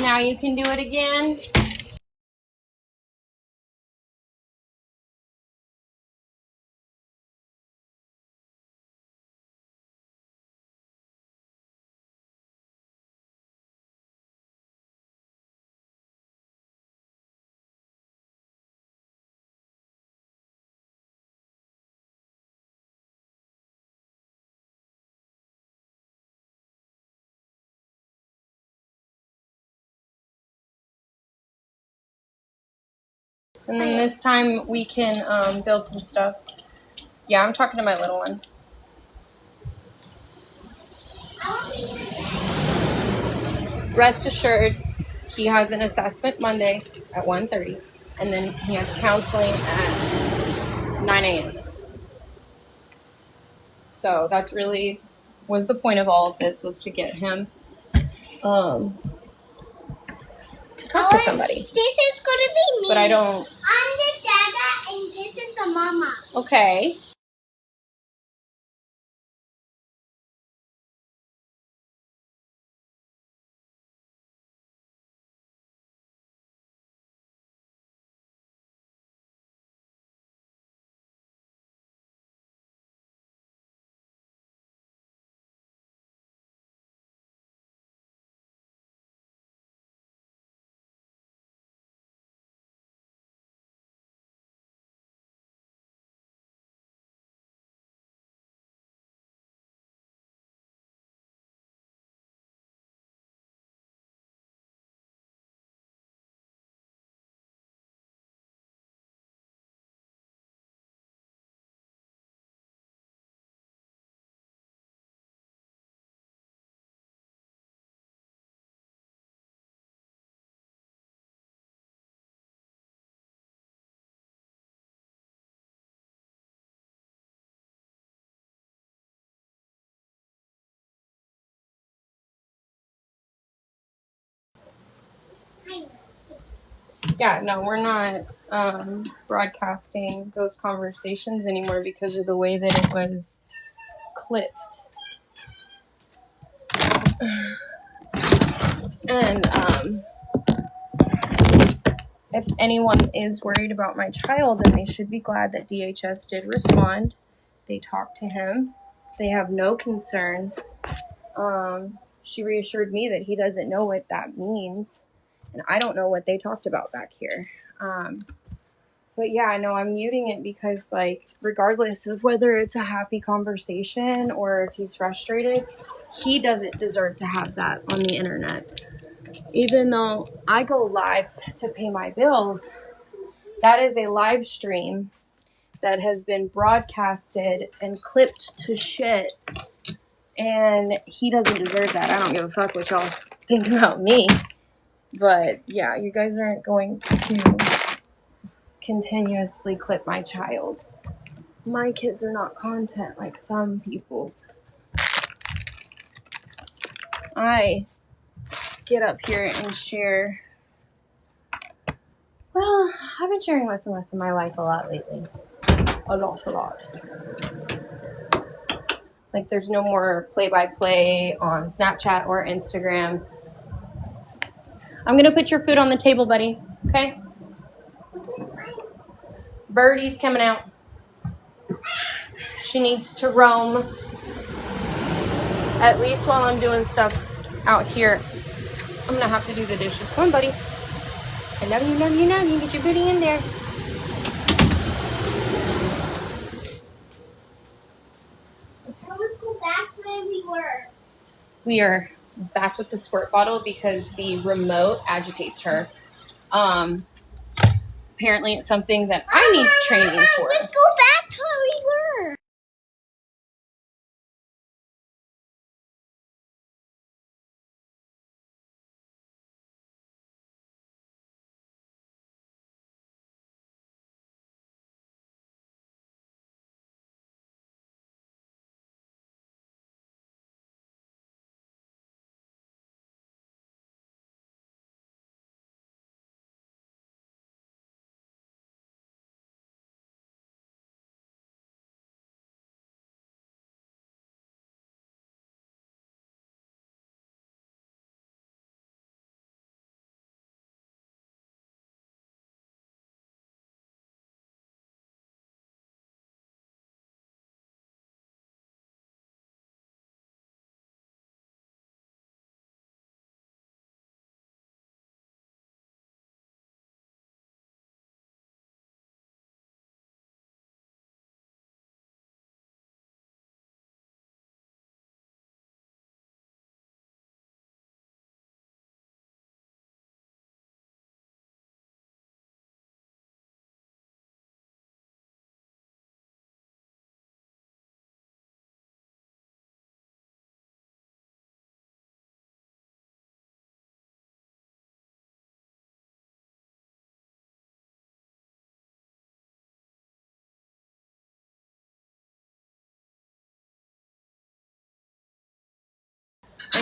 Now you can do it again. And then this time we can build some stuff. Yeah, I'm talking to my little one. Rest assured, he has an assessment Monday at 1:30, and then he has counseling at 9 a.m. So that's really was the point of all of this, was to get him to talk to somebody. This is gonna be me. But I don't. I'm the dada, and this is the mama. Okay. Yeah, no, we're not broadcasting those conversations anymore because of the way that it was clipped. And if anyone is worried about my child, then they should be glad that DHS did respond. They talked to him. They have no concerns. She reassured me that he doesn't know what that means. And I don't know what they talked about back here. But yeah, no, I'm muting it because, like, regardless of whether it's a happy conversation or if he's frustrated, he doesn't deserve to have that on the internet. Even though I go live to pay my bills, that is a live stream that has been broadcasted and clipped to shit. And he doesn't deserve that. I don't give a fuck what y'all think about me. But yeah, you guys aren't going to continuously clip my child. My kids are not content like some people. I get up here and share. Well, I've been sharing less and less of my life a lot lately. A lot. Like, there's no more play-by-play on Snapchat or Instagram. I'm going to put your food on the table, buddy. Okay? Birdie's coming out. She needs to roam. At least while I'm doing stuff out here. I'm going to have to do the dishes. Come on, buddy. I love you. Get your booty in there. Let's go back to where we were. We are back with the squirt bottle because the remote agitates her. Apparently it's something that I need training for. Let's go back to where we were.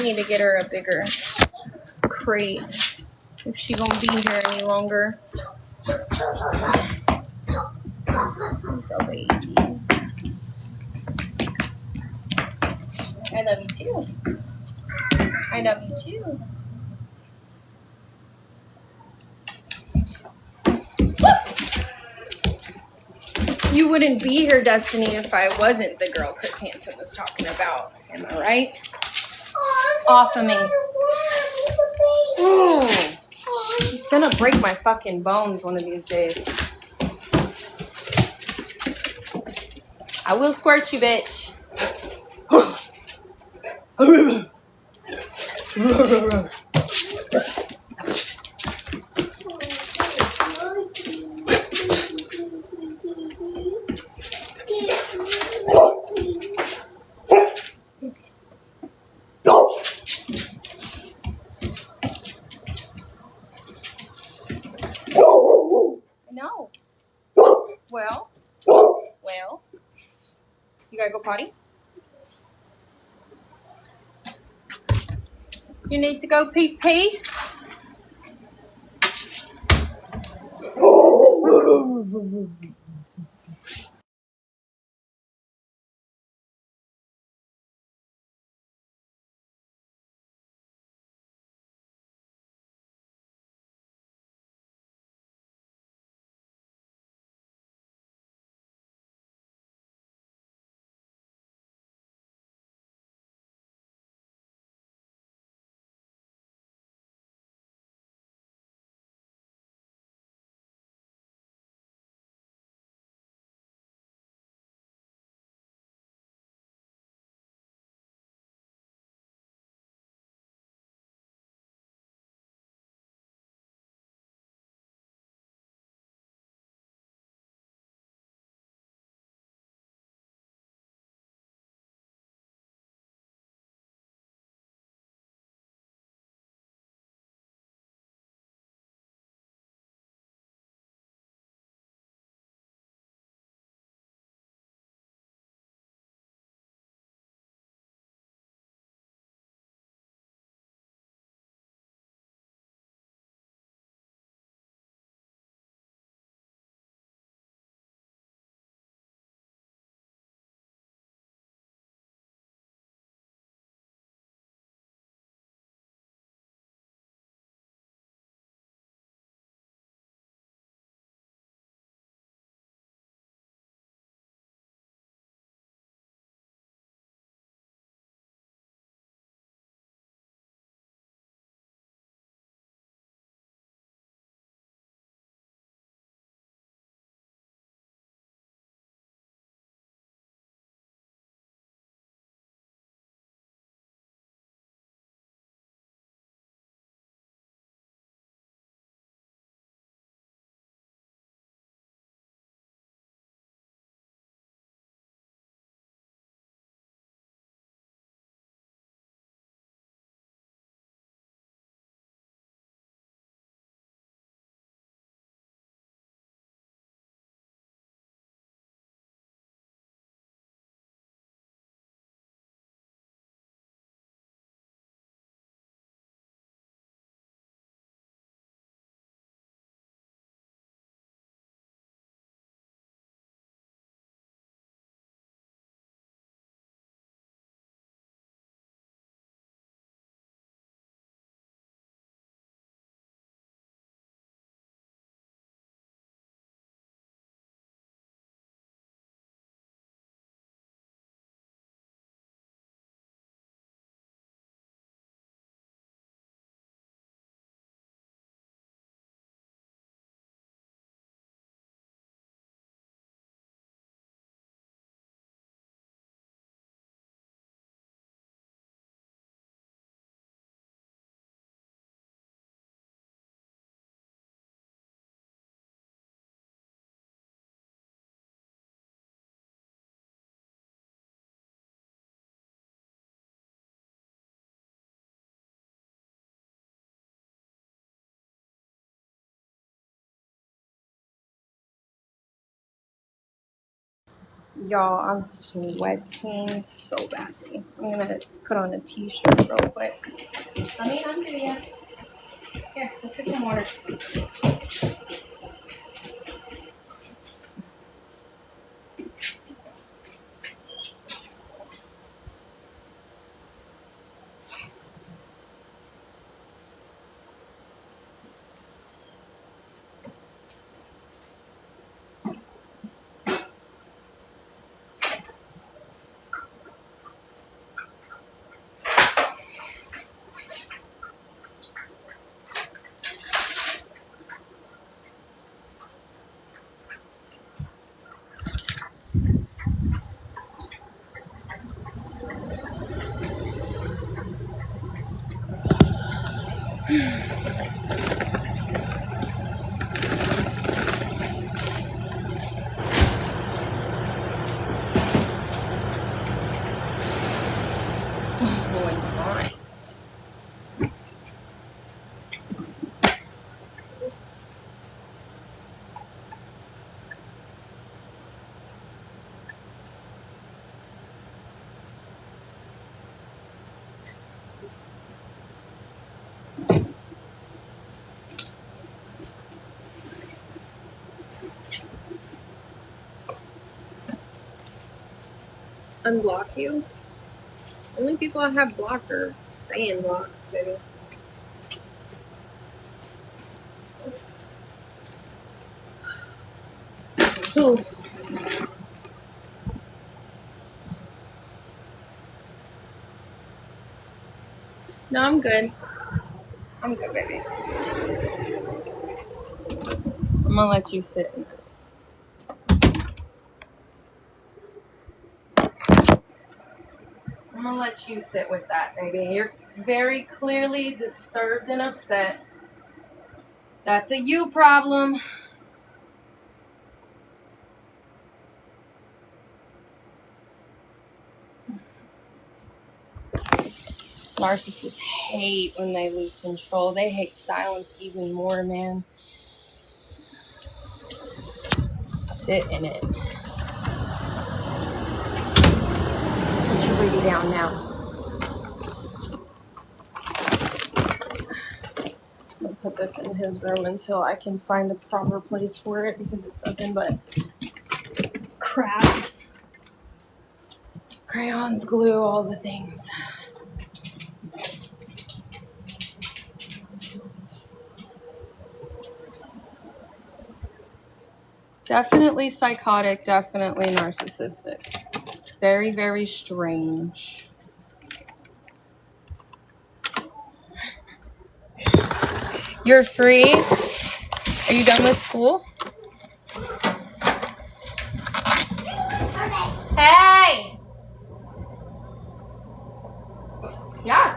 I need to get her a bigger crate if she gonna be here any longer. So baby, I love you too. I love you too. You wouldn't be here, Destiny, if I wasn't the girl Chris Hansen was talking about. Am I right? Off of me. He's gonna break my fucking bones one of these days. I will squirt you, bitch. No. Well. You gotta go potty? You need to go pee-pee? Y'all, I'm sweating so badly. I'm gonna put on a t-shirt real quick. Let me undo you. Here, let's get some water. Going fine. Unblock you? Only people I have blocked are staying blocked, baby. Who? No, I'm good. I'm good, baby. I'm gonna let you sit in it. I'm gonna let you sit with that, baby. You're very clearly disturbed and upset. That's a you problem. Narcissists hate when they lose control. They hate silence even more, man. Sit in it. Put your baby down now. I'm gonna put this in his room until I can find a proper place for it because it's nothing but crafts, crayons, glue, all the things. Definitely psychotic, definitely narcissistic. Very, very strange. You're free? Are you done with school? Hey! Yeah.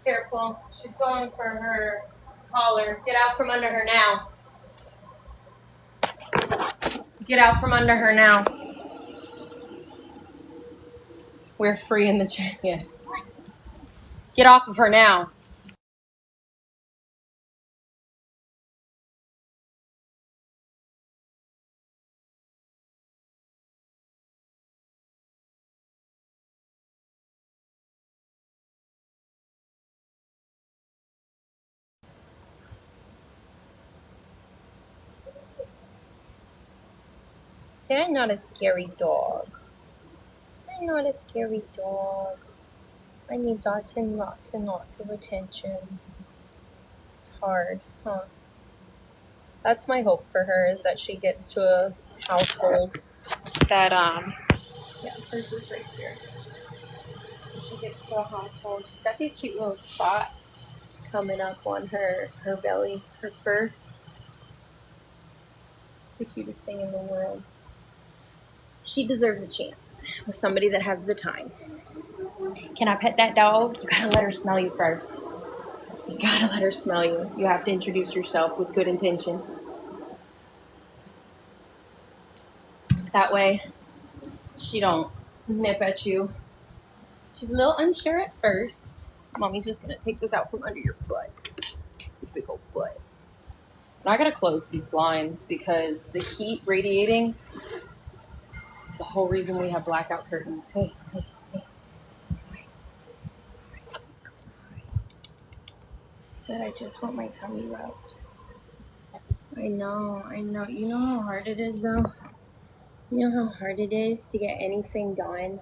Careful. She's going for her collar. Get out from under her now. Get out from under her now. We're free in the chair. Yeah. Get off of her now. See, I'm not a scary dog. I'm not a scary dog. I need lots and lots and lots of attentions. It's hard, huh? That's my hope for her, is that she gets to a household that, yeah, hers is right here. She gets to a household. She's got these cute little spots coming up on her belly, her fur. It's the cutest thing in the world. She deserves a chance with somebody that has the time. Can I pet that dog? You gotta let her smell you first. You gotta let her smell you. You have to introduce yourself with good intention. That way, she don't nip at you. She's a little unsure at first, Mommy's just gonna take this out from under your butt. Your big old butt. And I gotta close these blinds because the heat radiating is the whole reason we have blackout curtains. Hey. She said I just want my tummy rubbed. I know. You know how hard it is though? You know how hard it is to get anything done?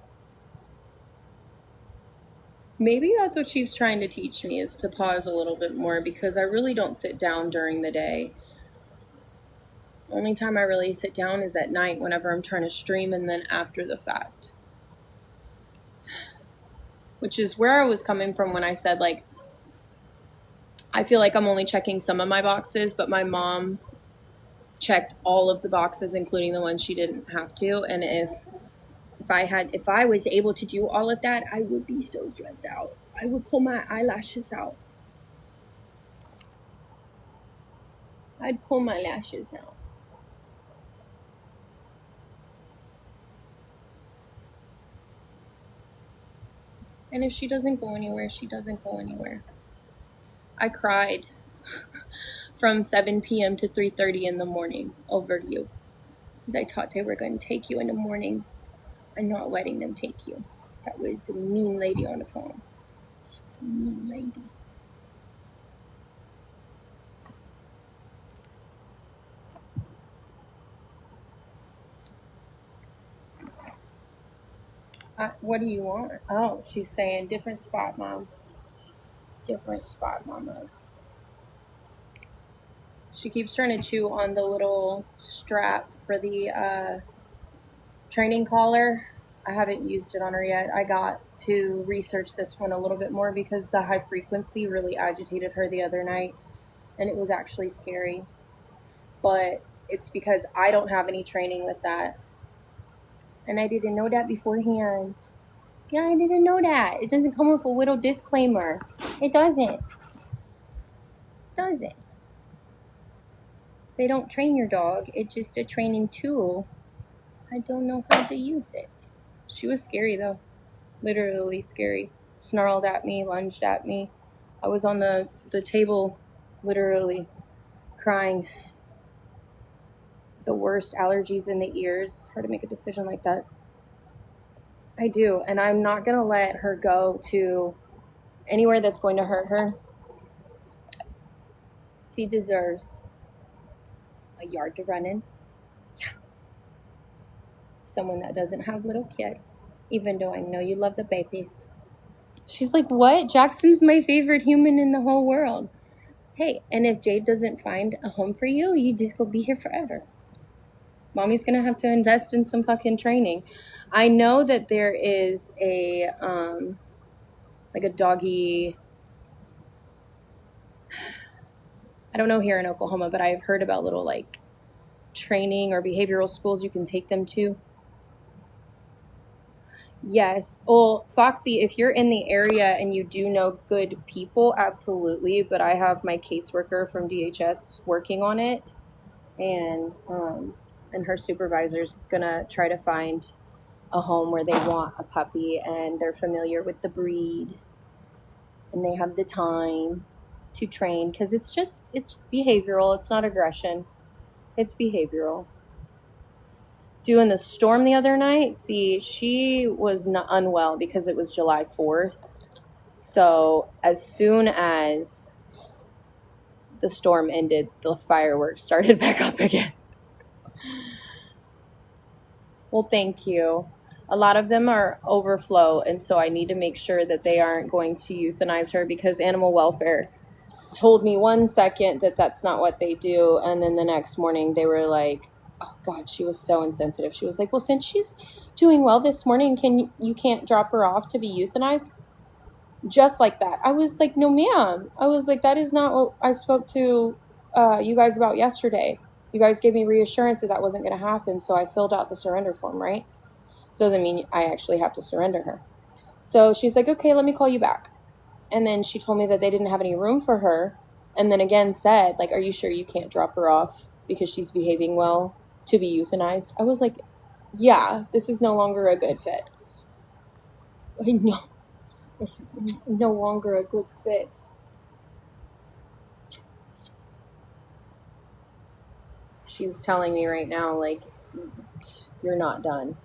Maybe that's what she's trying to teach me, is to pause a little bit more, because I really don't sit down during the day. Only time I really sit down is at night whenever I'm trying to stream, and then after the fact. Which is where I was coming from when I said, like, I feel like I'm only checking some of my boxes, but my mom checked all of the boxes, including the ones she didn't have to. And if I was able to do all of that, I would be so stressed out. I would pull my eyelashes out. I'd pull my lashes out. And if she doesn't go anywhere, she doesn't go anywhere. I cried from 7 p.m. to 3:30 in the morning over you. Because I thought they were going to take you in the morning and not letting them take you. That was the mean lady on the phone. She's a mean lady. What do you want? Oh, she's saying different spot, Mom. Different spot, Mamas. She keeps trying to chew on the little strap for the training collar. I haven't used it on her yet. I got to research this one a little bit more because the high frequency really agitated her the other night, and it was actually scary. But it's because I don't have any training with that. And I didn't know that beforehand. Yeah, I didn't know that. It doesn't come with a little disclaimer. It doesn't. They don't train your dog. It's just a training tool. I don't know how to use it. She was scary though. Literally scary. Snarled at me, lunged at me. I was on the table literally crying. The worst allergies in the ears. Hard to make a decision like that. I do. And I'm not going to let her go to anywhere that's going to hurt her. She deserves a yard to run in. Yeah. Someone that doesn't have little kids. Even though I know you love the babies. She's like, what? Jackson's my favorite human in the whole world. Hey, and if Jade doesn't find a home for you, you just go be here forever. Mommy's going to have to invest in some fucking training. I know that there is a doggy, I don't know here in Oklahoma, but I've heard about little like training or behavioral schools you can take them to. Yes. Well, Foxy, if you're in the area and you do know good people, absolutely. But I have my caseworker from DHS working on it, and her supervisor's gonna try to find a home where they want a puppy and they're familiar with the breed and they have the time to train, because it's behavioral. It's not aggression. It's behavioral. Doing the storm the other night, see, she was unwell because it was July 4th. So as soon as the storm ended, the fireworks started back up again. Well, thank you. A lot of them are overflow, and so I need to make sure that they aren't going to euthanize her, because animal welfare told me 1 second that that's not what they do, and then the next morning they were like, oh God, she was so insensitive. She was like, well, since she's doing well this morning, you can't drop her off to be euthanized? Just like that. I was like, no, ma'am. I was like, that is not what I spoke to you guys about yesterday. You guys gave me reassurance that wasn't going to happen, so I filled out the surrender form, right? Doesn't mean I actually have to surrender her. So she's like, okay, let me call you back. And then she told me that they didn't have any room for her. And then again said, like, are you sure you can't drop her off because she's behaving well to be euthanized? I was like, yeah, this is no longer a good fit. I know. It's no longer a good fit. She's telling me right now, like, you're not done.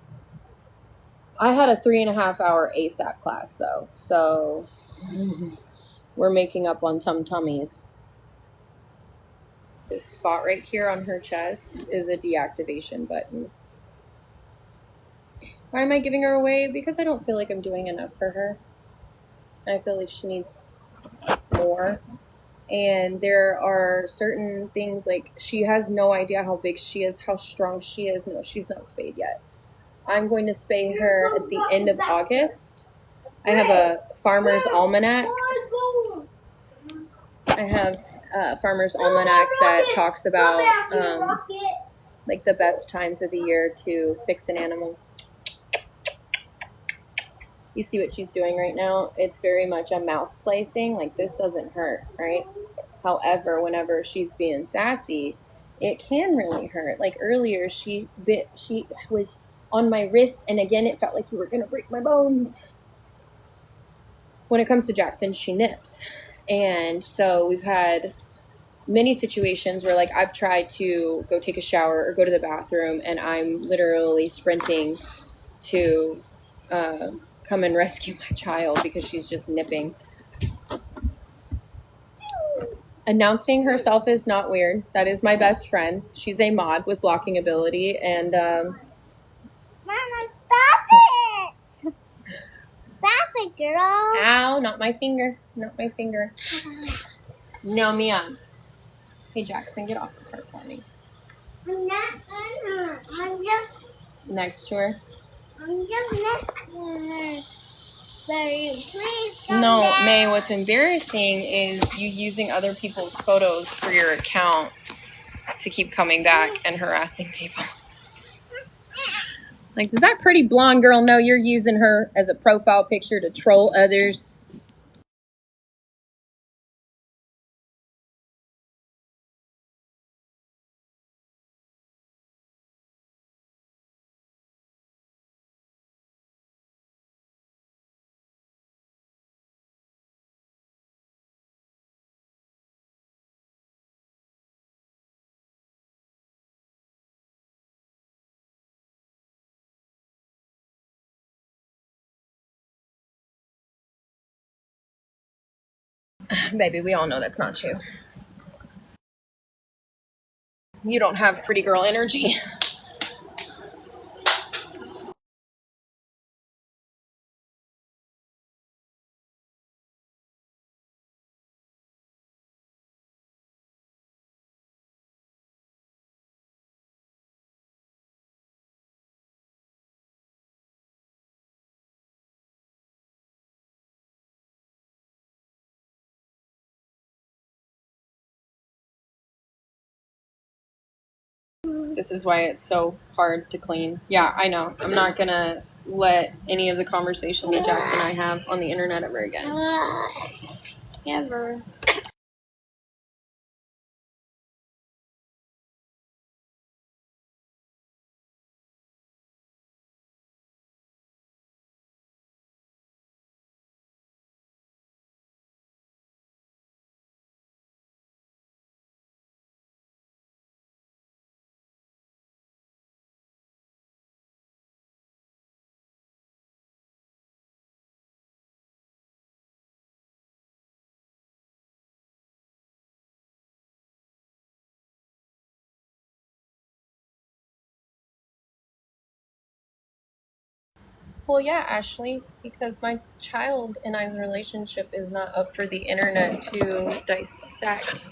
I had a 3.5 hour ASAP class, though, so we're making up on tummies. This spot right here on her chest is a deactivation button. Why am I giving her away? Because I don't feel like I'm doing enough for her. And I feel like she needs more. And there are certain things, like, she has no idea how big she is, how strong she is. No, she's not spayed yet. I'm going to spay her at the end of August. I have a farmer's almanac. I have a farmer's almanac that talks about like the best times of the year to fix an animal. You see what she's doing right now? It's very much a mouth play thing. Like, this doesn't hurt, right? However, whenever she's being sassy, it can really hurt. Like earlier, she was on my wrist, and again, it felt like you were gonna break my bones. When it comes to Jackson, she nips. And so we've had many situations where, like, I've tried to go take a shower or go to the bathroom, and I'm literally sprinting to come and rescue my child because she's just nipping. Announcing herself is not weird. That is my best friend. She's a mod with blocking ability, and Mama, stop it! Stop it, girl. Ow, not my finger. Not my finger. No, Mia. Hey, Jackson, get off of her for me. I'm not on her. I'm just Next to her. I'm just next to her. Barry, please come No, down. May, what's embarrassing is you using other people's photos for your account to keep coming back and harassing people. Like, does that pretty blonde girl know you're using her as a profile picture to troll others? Baby, we all know that's not you. You don't have pretty girl energy. This is why it's so hard to clean. Yeah, I know. I'm not going to let any of the conversation that Jackson and I have on the internet ever again. Ever. Well, yeah, Ashley, because my child and I's relationship is not up for the internet to dissect,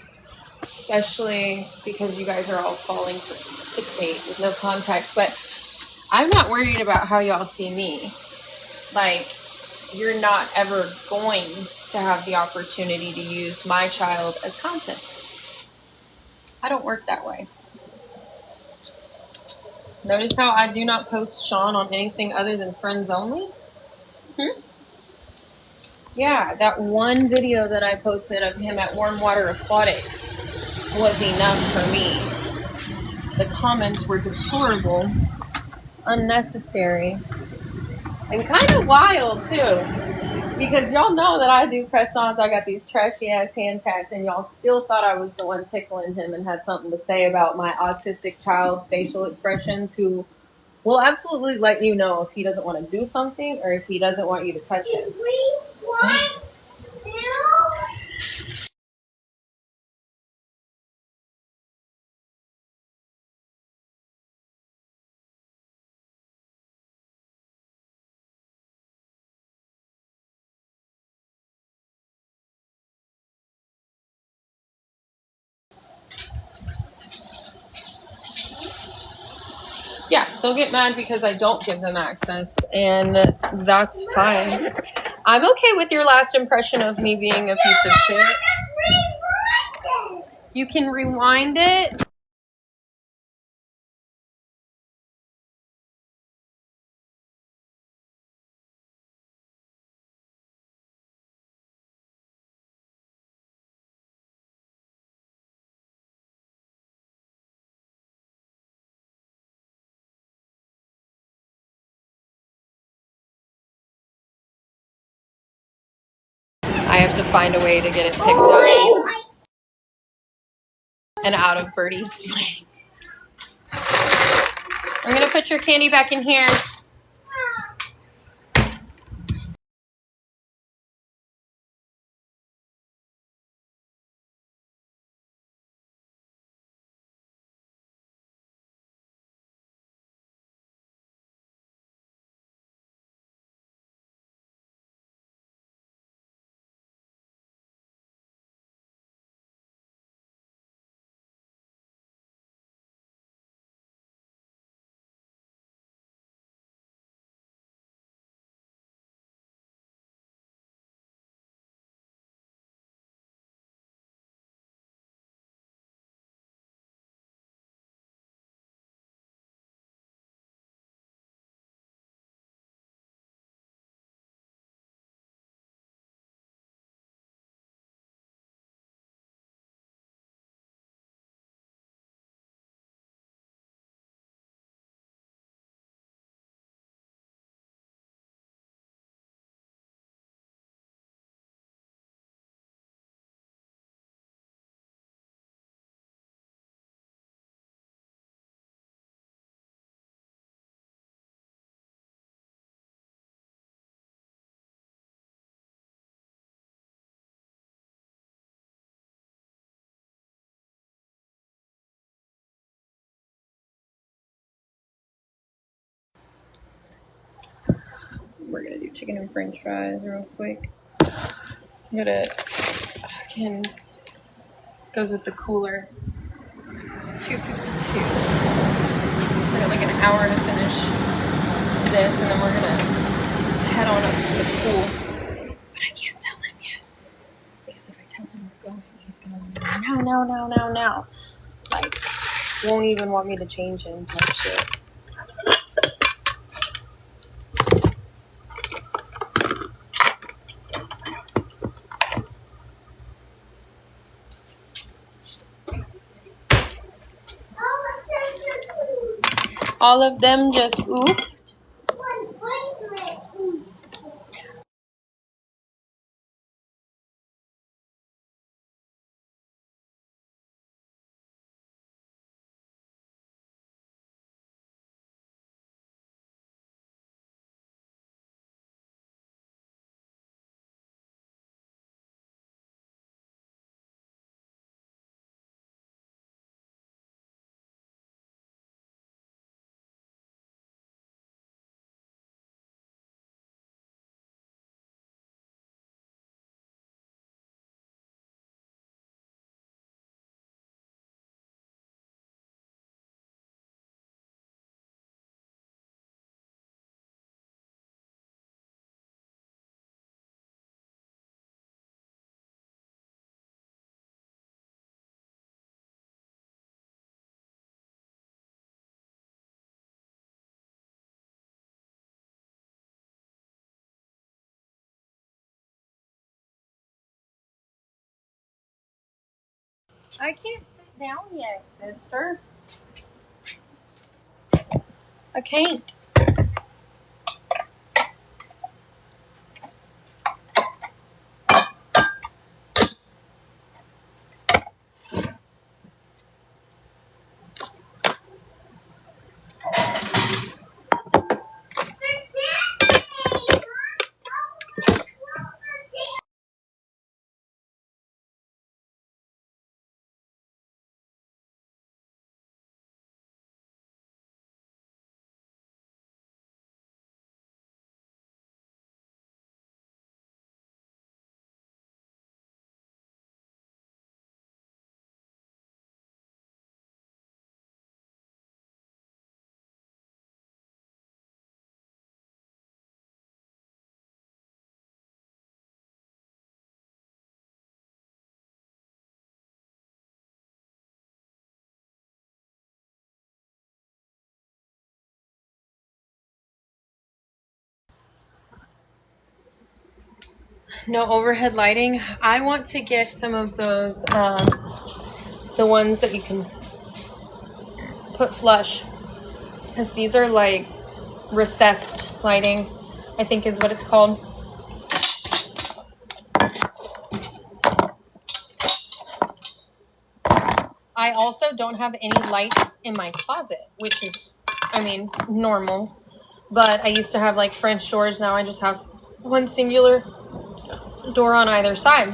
especially because you guys are all falling for clickbait with no context. But I'm not worried about how y'all see me. Like, you're not ever going to have the opportunity to use my child as content. I don't work that way. Notice how I do not post Sean on anything other than friends only? Yeah, that one video that I posted of him at Warm Water Aquatics was enough for me. The comments were deplorable, unnecessary, And kind of wild too, because y'all know that I do press-ons. I got these trashy ass hand tats, and y'all still thought I was the one tickling him and had something to say about my autistic child's facial expressions, who will absolutely let you know if he doesn't want to do something or if he doesn't want you to touch him. Yeah, they'll get mad because I don't give them access, and that's fine. I'm okay with your last impression of me being a piece of shit. You can rewind it. I have to find a way to get it picked up and out of Birdie's way. I'm gonna put your candy back in here. We're gonna do chicken and french fries real quick. I'm gonna, again, this goes with the cooler. It's 2:52. So I got like an hour to finish this, and then we're gonna head on up to the pool. But I can't tell him yet, because if I tell him we're going, he's gonna want to go now. Like, won't even want me to change him type shit. All of them just oofed. I can't sit down yet, sister. I can't. No overhead lighting. I want to get some of those, the ones that you can put flush. Because these are like recessed lighting, I think is what it's called. I also don't have any lights in my closet, which is, I mean, normal. But I used to have like French doors. Now I just have one singular door on either side.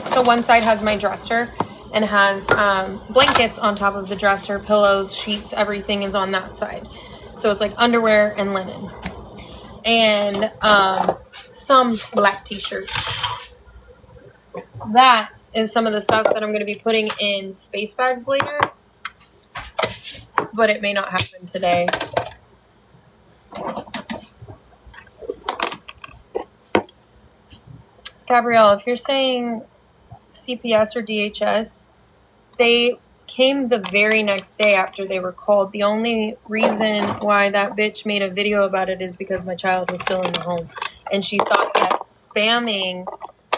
So one side has my dresser and has blankets on top of the dresser, pillows, sheets, everything is on that side. So it's like underwear and linen. And some black t-shirts. That is some of the stuff that I'm going to be putting in space bags later. But it may not happen today. Gabrielle, if you're saying CPS or DHS, they came the very next day after they were called. The only reason why that bitch made a video about it is because my child was still in the home. And she thought that spamming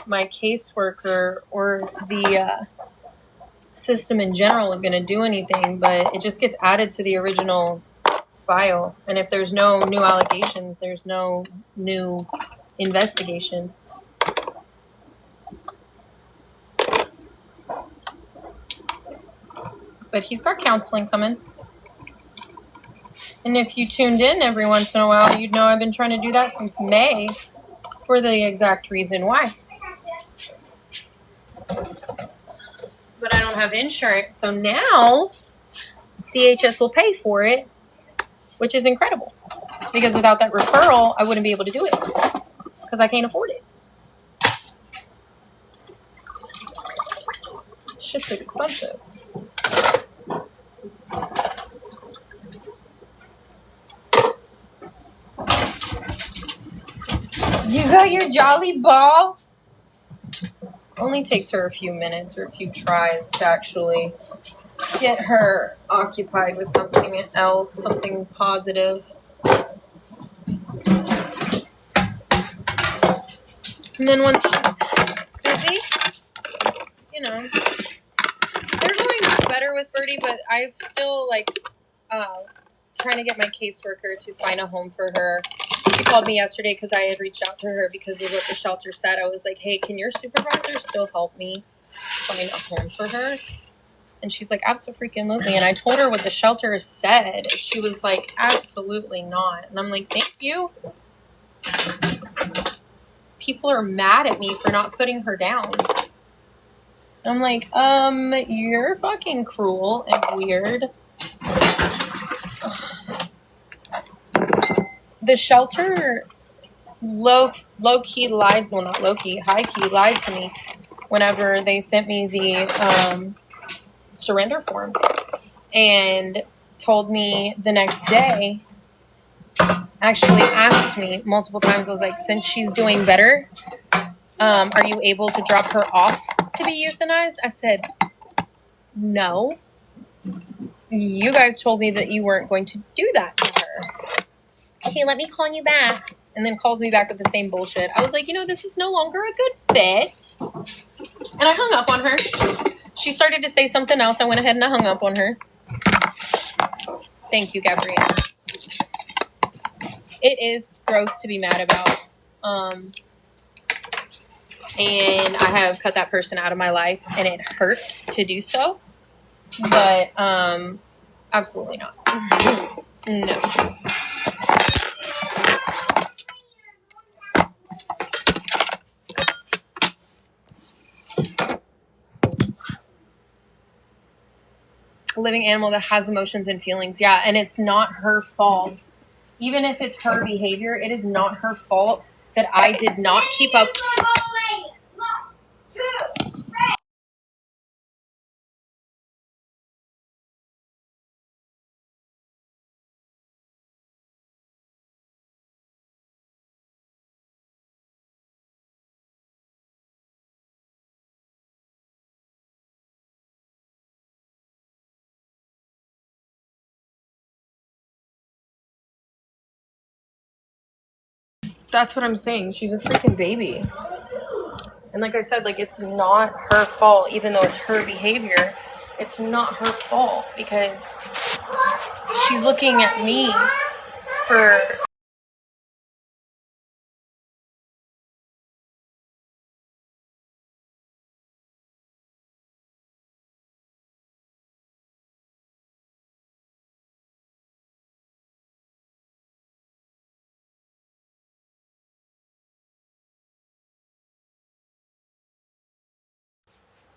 my caseworker or the system in general was going to do anything, but it just gets added to the original file. And if there's no new allegations, there's no new investigation. But he's got counseling coming. And if you tuned in every once in a while, you'd know I've been trying to do that since May for the exact reason why. But I don't have insurance, so now DHS will pay for it, which is incredible. Because without that referral, I wouldn't be able to do it because I can't afford it. Shit's expensive. You got your jolly ball? Only takes her a few minutes or a few tries to actually get her occupied with something else, something positive. And then once she's busy, you know, they're going better with Birdie, but I've still trying to get my caseworker to find a home for her. She called me yesterday because I had reached out to her because of what the shelter said. I was like, hey, can your supervisor still help me find a home for her? And she's like, absolutely. And I told her what the shelter said. She was like, absolutely not. And I'm like, thank you. People are mad at me for not putting her down. I'm like, you're fucking cruel and weird. The shelter low-key lied, well, not low-key, high-key lied to me whenever they sent me the surrender form and told me the next day, actually asked me multiple times, I was like, since she's doing better, are you able to drop her off to be euthanized? I said, no. You guys told me that you weren't going to do that to her. Okay, let me call you back. And then calls me back with the same bullshit. I was like, this is no longer a good fit. And I hung up on her. She started to say something else. I went ahead and I hung up on her. Thank you, Gabrielle. It is gross to be mad about. And I have cut that person out of my life, and it hurt to do so. But absolutely not. No. A living animal that has emotions and feelings. Yeah, and it's not her fault. Even if it's her behavior, it is not her fault that I did not keep up. That's what I'm saying. She's a freaking baby. And like I said, like, it's not her fault, even though it's her behavior. It's not her fault because she's looking at me for...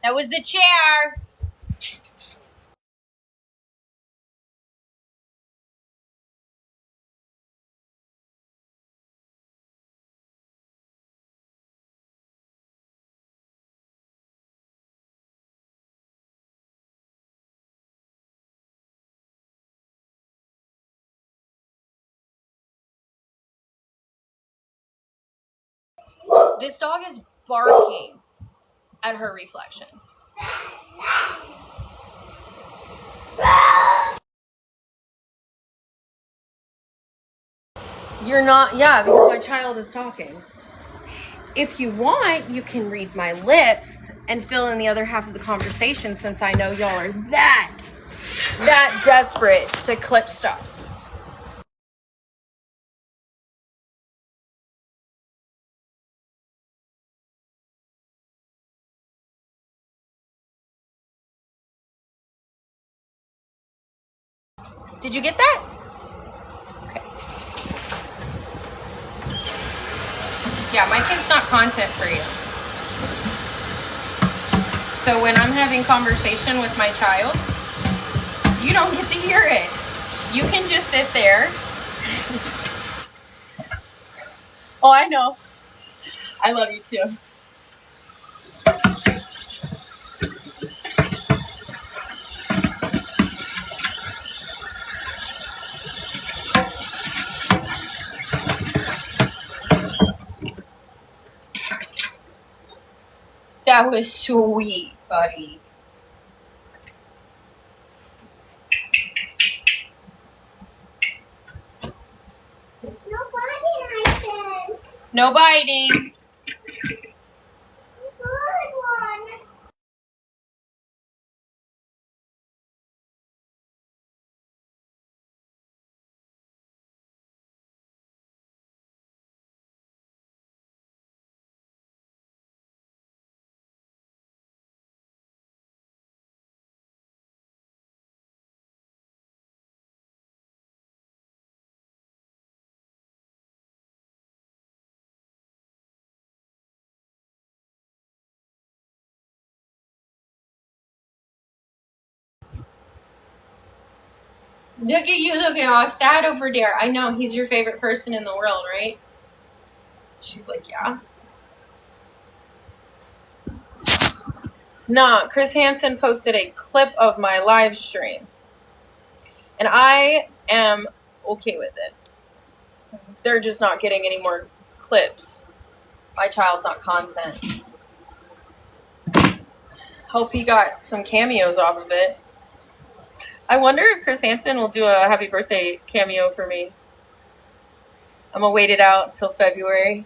That was the chair. This dog is barking at her reflection. You're not, yeah, because my child is talking. If you want, you can read my lips and fill in the other half of the conversation, since I know y'all are that desperate to clip stuff. Did you get that? Okay. Yeah, my kid's not content for you. So when I'm having conversation with my child, you don't get to hear it. You can just sit there. Oh, I know. I love you too. That was sweet, buddy. No biting, I said. No biting. Good one. Look at you looking all sad over there. I know, he's your favorite person in the world, right? She's like, yeah. Nah, Chris Hansen posted a clip of my live stream. And I am okay with it. They're just not getting any more clips. My child's not content. Hope he got some cameos off of it. I wonder if Chris Hansen will do a happy birthday cameo for me. I'm gonna wait it out until February.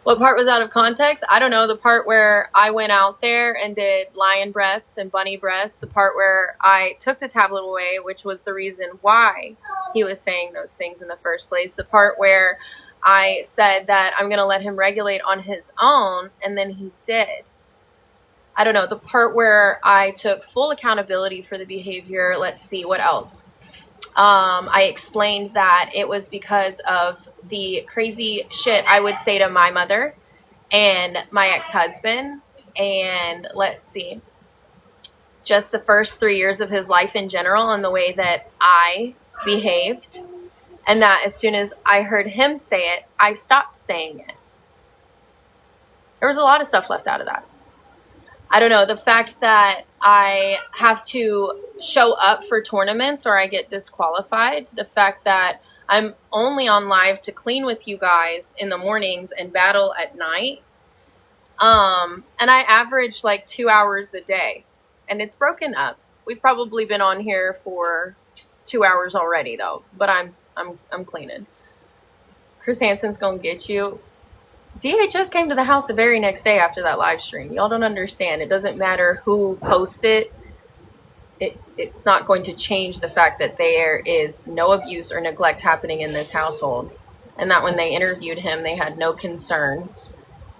What part was out of context? I don't know. The part where I went out there and did lion breaths and bunny breaths. The part where I took the tablet away, which was the reason why he was saying those things in the first place. The part where I said that I'm going to let him regulate on his own, and then he did. I don't know. The part where I took full accountability for the behavior. Let's see, what else? I explained that it was because of the crazy shit I would say to my mother and my ex-husband. And let's see, just the first 3 years of his life in general and the way that I behaved. And that as soon as I heard him say it, I stopped saying it. There was a lot of stuff left out of that. I don't know, the fact that I have to show up for tournaments or I get disqualified, the fact that I'm only on live to clean with you guys in the mornings and battle at night. And I average like 2 hours a day, and it's broken up. We've probably been on here for 2 hours already though, but I'm cleaning. Chris Hansen's gonna get you. DHS came to the house the very next day after that live stream. Y'all don't understand. It doesn't matter who posts it. It's not going to change the fact that there is no abuse or neglect happening in this household. And that when they interviewed him, they had no concerns.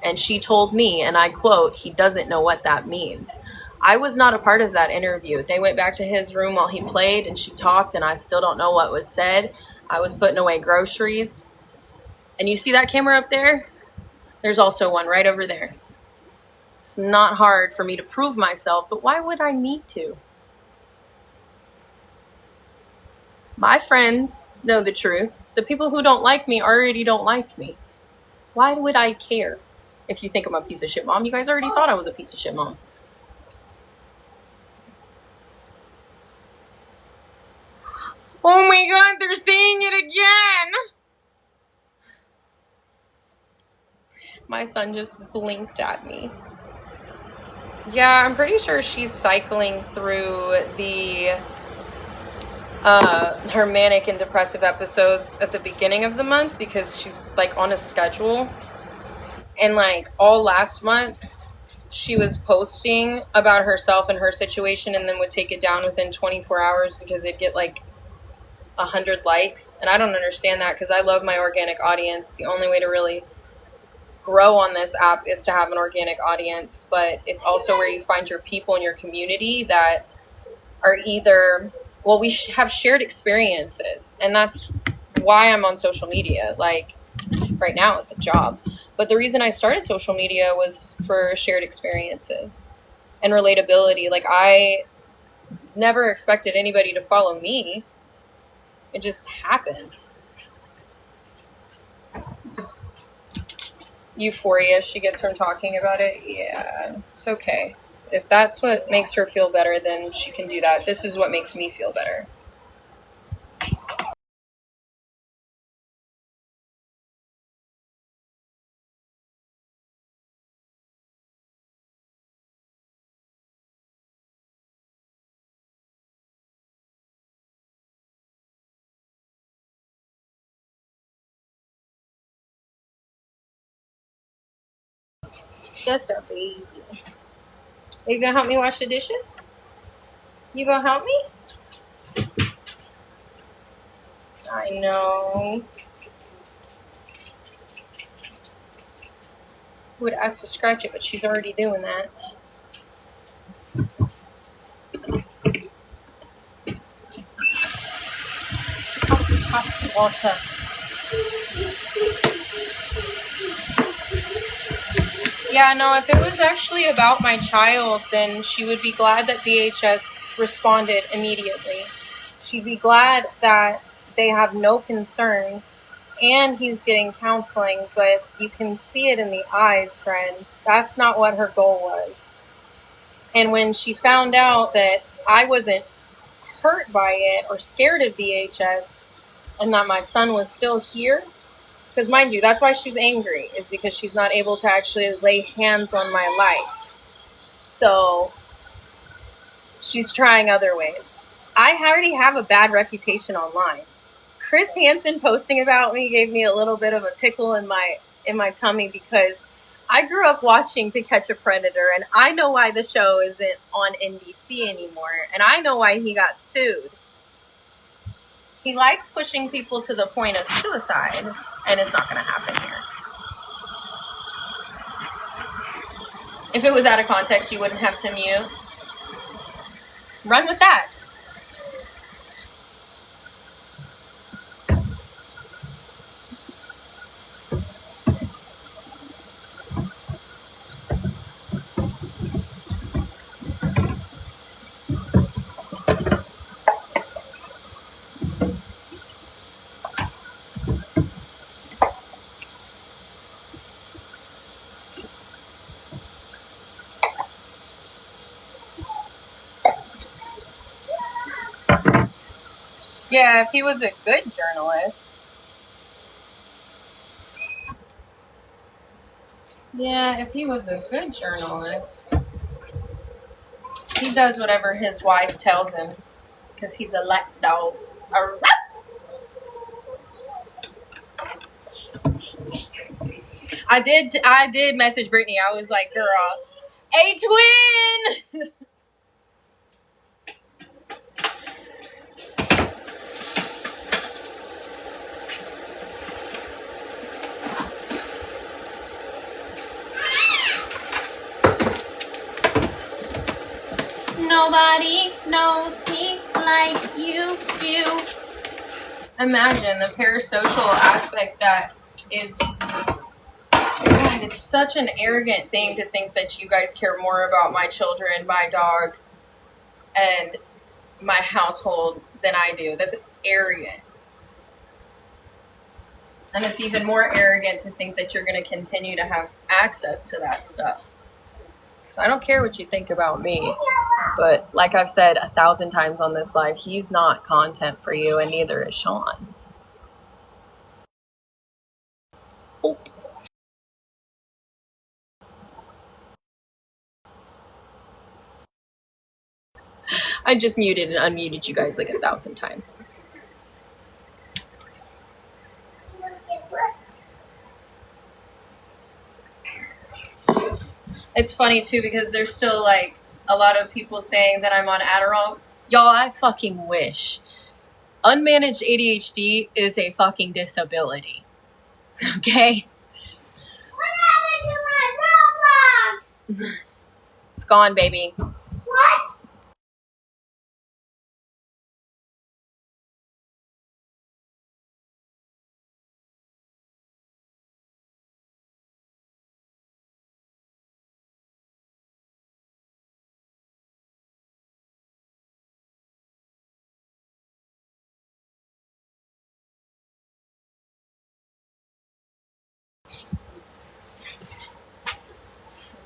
And she told me, and I quote, he doesn't know what that means. I was not a part of that interview. They went back to his room while he played, and she talked, and I still don't know what was said. I was putting away groceries. And you see that camera up there? There's also one right over there. It's not hard for me to prove myself, but why would I need to? My friends know the truth. The people who don't like me already don't like me. Why would I care if you think I'm a piece of shit mom? You guys already thought I was a piece of shit mom. Oh my god, they're saying it again! My son just blinked at me. Yeah, I'm pretty sure she's cycling through the her manic and depressive episodes at the beginning of the month because she's like on a schedule. And like all last month, she was posting about herself and her situation and then would take it down within 24 hours because it'd get like 100 likes. And I don't understand that because I love my organic audience. It's the only way to really grow on this app is to have an organic audience, but it's also where you find your people in your community that are either, well, we have shared experiences, and that's why I'm on social media. Like right now it's a job, but the reason I started social media was for shared experiences and relatability. Like I never expected anybody to follow me. It just happens. Euphoria she gets from talking about it. Yeah, it's okay. If that's what makes her feel better, then she can do that. This is what makes me feel better. Just a baby. Are you gonna help me wash the dishes? You gonna help me? I know. Would ask to scratch it, but she's already doing that. Hot water. Yeah, no, if it was actually about my child, then she would be glad that DHS responded immediately. She'd be glad that they have no concerns and he's getting counseling, but you can see it in the eyes, friend. That's not what her goal was. And when she found out that I wasn't hurt by it or scared of DHS and that my son was still here, because mind you, that's why she's angry, is because she's not able to actually lay hands on my life. So she's trying other ways. I already have a bad reputation online. Chris Hansen posting about me gave me a little bit of a tickle in my tummy because I grew up watching To Catch a Predator, and I know why the show isn't on NBC anymore, and I know why he got sued. He likes pushing people to the point of suicide, and it's not going to happen here. If it was out of context, you wouldn't have to mute. Run with that. Yeah, if he was a good journalist. Yeah, if he was a good journalist. He does whatever his wife tells him because he's a lapdog. I did message Brittany. I was like, girl, a twin. Nobody knows me like you do. Imagine the parasocial aspect that is. God, it's such an arrogant thing to think that you guys care more about my children, my dog, and my household than I do. That's arrogant. And it's even more arrogant to think that you're going to continue to have access to that stuff. So I don't care what you think about me. But like I've said 1,000 times on this live, he's not content for you, and neither is Sean. Oh. I just muted and unmuted you guys like 1,000 times. It's funny too because there's still like a lot of people saying that I'm on Adderall. Y'all, I fucking wish. Unmanaged ADHD is a fucking disability. Okay? What happened to my Roblox? It's gone, baby. What?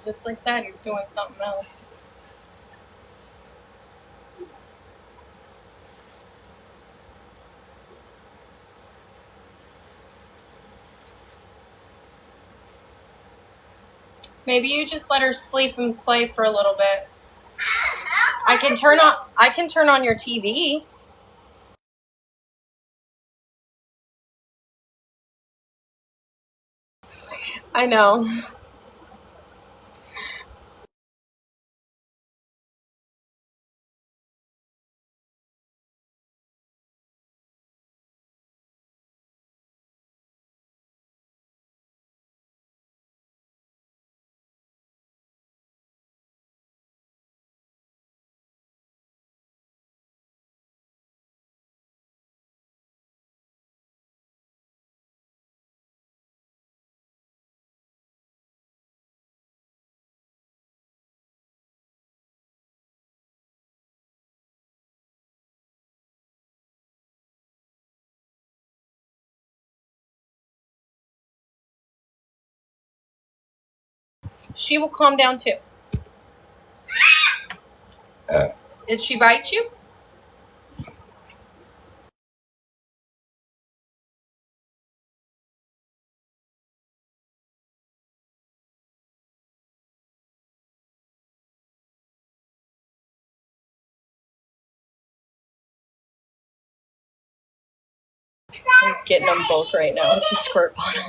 Just like that, he's doing something else. Maybe you just let her sleep and play for a little bit. I can turn on your TV. I know. She will calm down too. Did she bite you? I'm getting them both right now with the squirt bottle.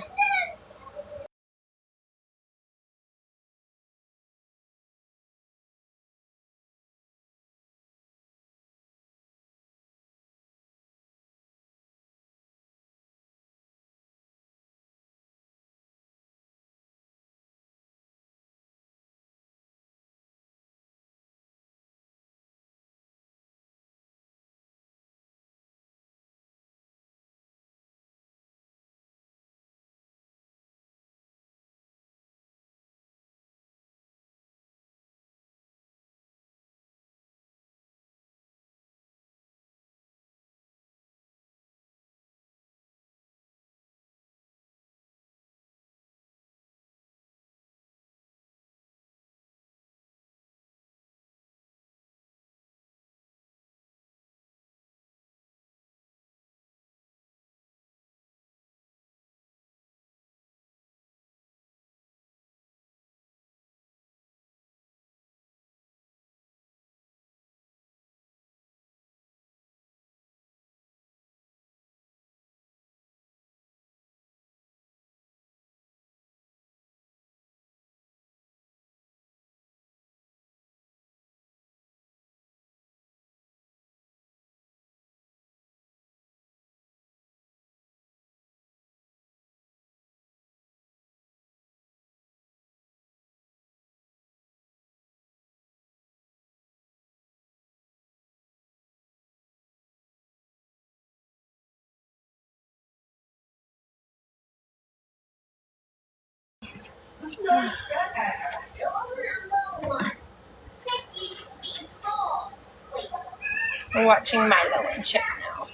We're watching Milo and Chip now.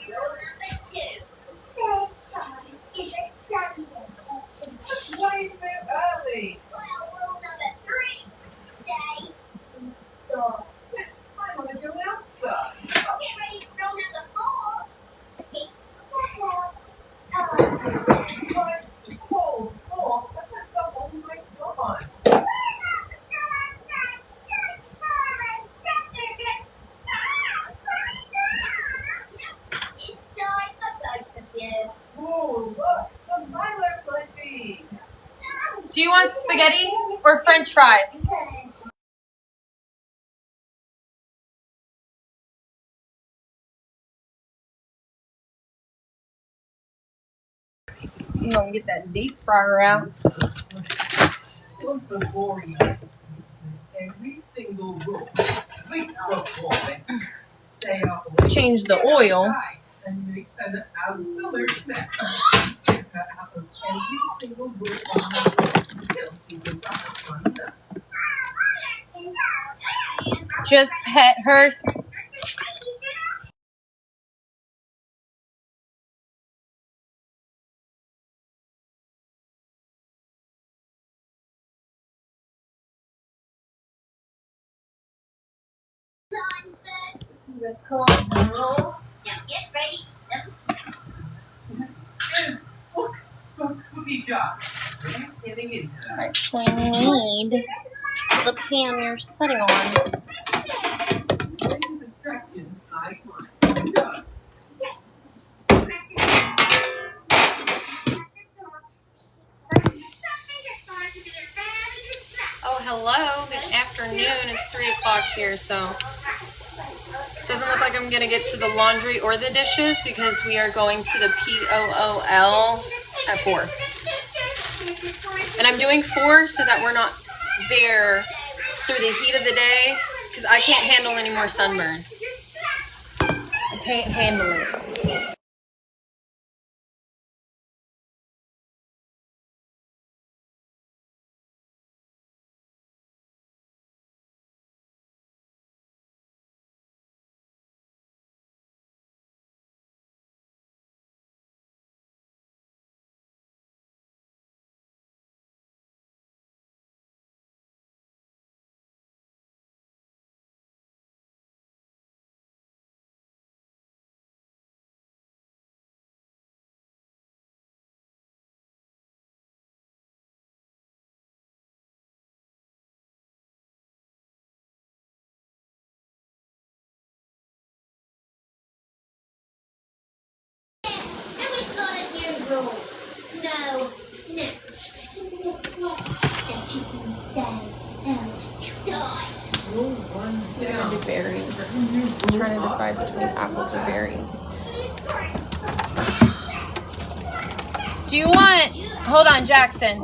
Why so early? Well, rule number 3. Stay. So, I want to go outside. Get ready for rule number 4. Keep the hell. But, oh, oh my God. It's time for both of you. Oh, look, the Milo plushie. Do you want spaghetti or French fries? I'm gonna get that deep fryer out. What's so boring? Every single rule. Sweet performance. Stay off the way. Change the oil. And make an absolute mess. Out of every single rule on the Kelsey was up front. Just pet her. Record the roll. Now get ready. Yes, look, cookie jar. We're getting into that. Actually need the pan you're sitting on. Distraction, I want. Done. Oh, hello. Good afternoon. It's 3 o'clock here, so it doesn't look like I'm going to get to the laundry or the dishes because we are going to the POOL at 4. And I'm doing 4 so that we're not there through the heat of the day because I can't handle any more sunburns. I can't handle it. No snacks. That you can stay outside. I'm going to do berries. I'm trying to decide between apples or berries. Do you want... Hold on, Jackson.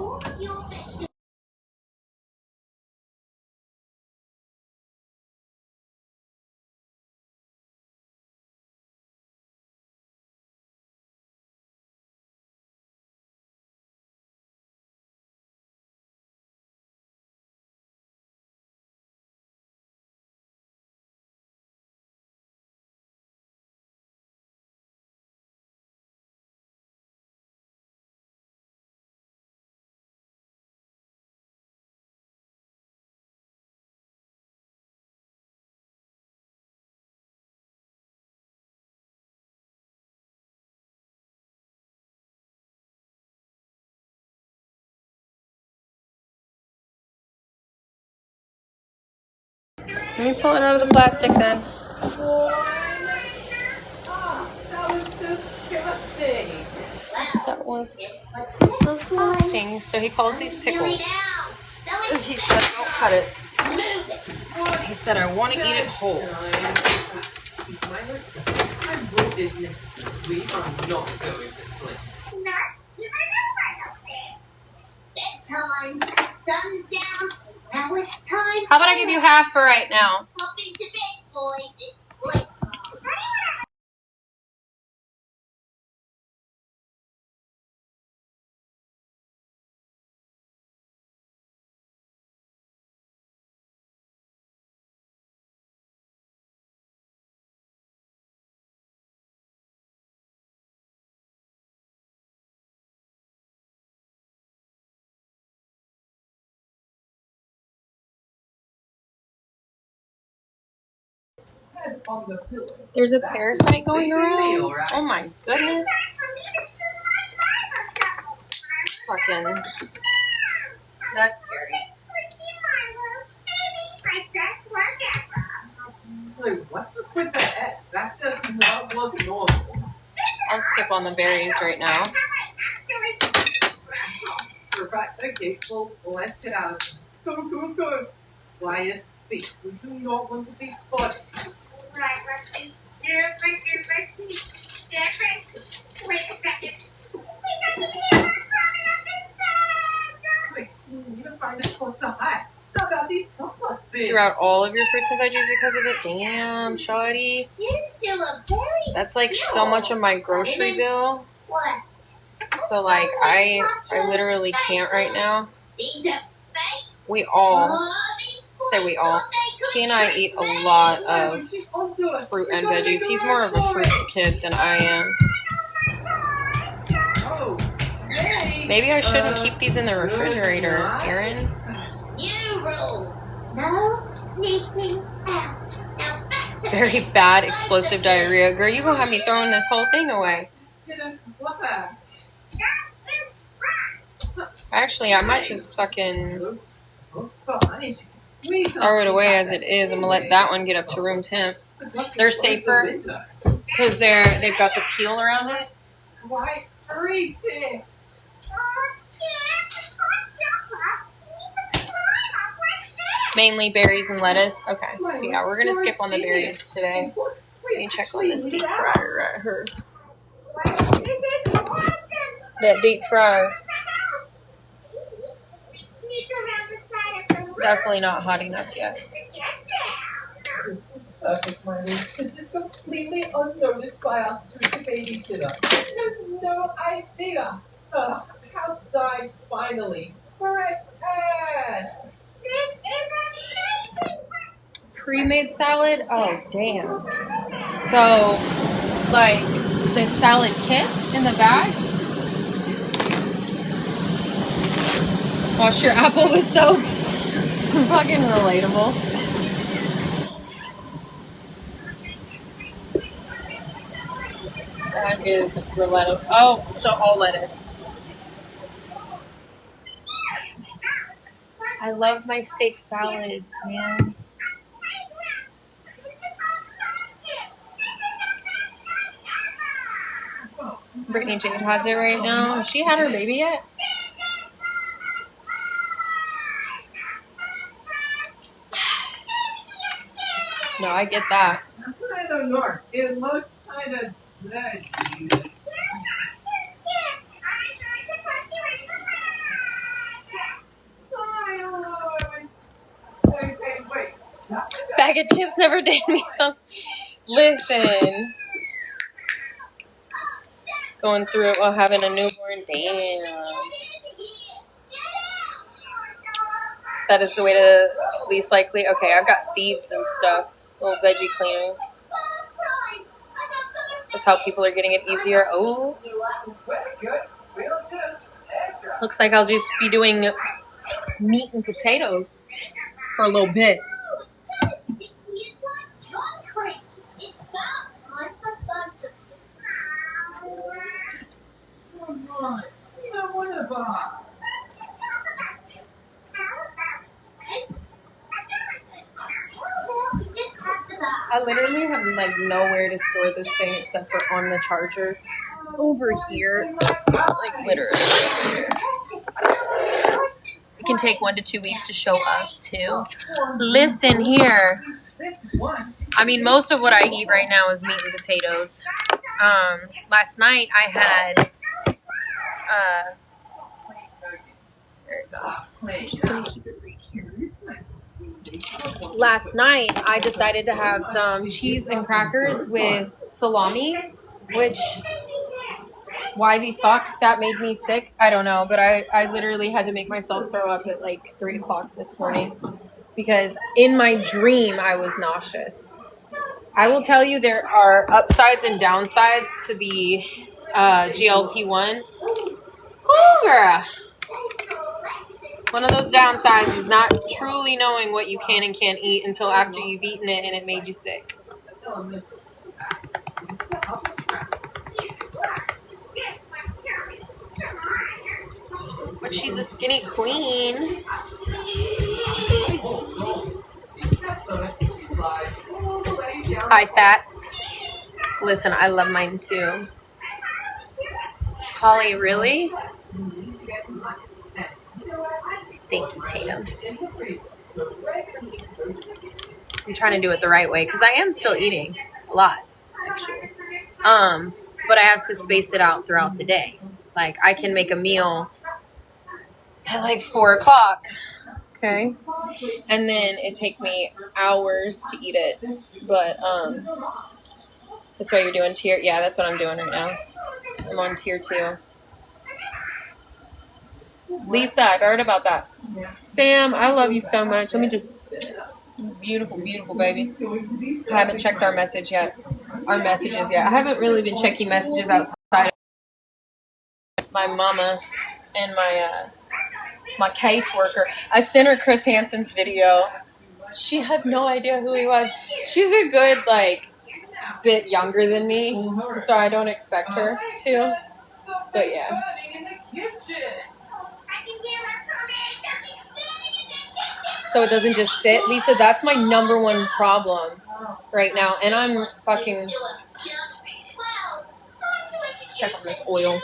Let me pull it out of the plastic then. That was disgusting. That was disgusting. So he calls these pickles. And he said, don't cut it. He said, I want to eat it whole. We are not going to sleep. Bedtime. Sun's down. Now it's time. How about I give you half for right now? Hop into bed, boys. There's a parasite going around. Oh my goodness. Fucking. That's scary. What's up with the F? That does not look normal. I'll skip on the berries right now. Okay, well, let's get out of here. Go. Quiet, please. We do not want to be spotted. Right, Rusty. Wait a second. Wait, you need to find a spot to hide. Stop out these compost bins. Threw out all of your fruits and veggies because of it. Damn, shawty. That's like so much of my grocery bill. What? So like I literally can't right now. We all he and I eat a lot of fruit and veggies. He's more of a fruit kid than I am. Maybe I shouldn't keep these in the refrigerator, Aaryn. New rule. No sneaking out. Very bad explosive diarrhea. Girl, you gonna have me throwing this whole thing away. Actually, I might just fucking throw it away as it is. I'm gonna let that one get up to room temp. They're safer because they've got the peel around it. Why eat it? Mainly berries and lettuce. Okay, so yeah, we're gonna skip on the berries today. Let me check on this deep fryer right here. That deep fryer. Definitely not hot enough yet. This is perfect, my lord. This is completely unnoticed by our stupid babysitter. There's no idea. Outside, finally. Fresh air. Pre-made salad? Oh, damn. So, like, the salad kits in the bags? Wash your apple with soap. Fucking relatable. That is relatable. Oh, so all lettuce. I love my steak salads, man. Brittany Jade has it right now. Has she had her baby yet? No, I get that. I don't know. It looks kind of dead. Wait. Bag of chips never did me some. Listen. Going through it while having a newborn. Damn. That is the way to least likely. Okay, I've got thieves and stuff. Little veggie cleaning. That's how people are getting it easier. Oh. Looks like I'll just be doing meat and potatoes for a little bit. I literally have like nowhere to store this thing except for on the charger over here. Like literally. It can take 1 to 2 weeks to show up too. Listen here. I mean, most of what I eat right now is meat and potatoes. Last night I had there it goes. I'm just gonna keep it right here. Last night I decided to have some cheese and crackers with salami, which why the fuck that made me sick, I don't know, but I literally had to make myself throw up at like 3 o'clock this morning because in my dream I was nauseous. I will tell you there are upsides and downsides to the GLP-1. Oh, girl. One of those downsides is not truly knowing what you can and can't eat until after you've eaten it and it made you sick. But she's a skinny queen. High fats. Listen, I love mine too. Holly, really? Thank you, Tatum. I'm trying to do it the right way because I am still eating a lot, actually. But I have to space it out throughout the day. Like, I can make a meal at like 4 o'clock, okay? And then it take me hours to eat it. But, that's why you're doing tier. Yeah, that's what I'm doing right now. I'm on tier 2. Lisa, I've heard about that. Sam, I love you so much. Let me just... Beautiful, beautiful baby. I haven't checked our messages yet. I haven't really been checking messages outside of my mama and my caseworker. I sent her Chris Hansen's video. She had no idea who he was. She's a good, like, bit younger than me, so I don't expect her to. But yeah. So it doesn't just sit. Lisa, that's my number one problem right now. And I'm fucking constipated. Let's check on this oil.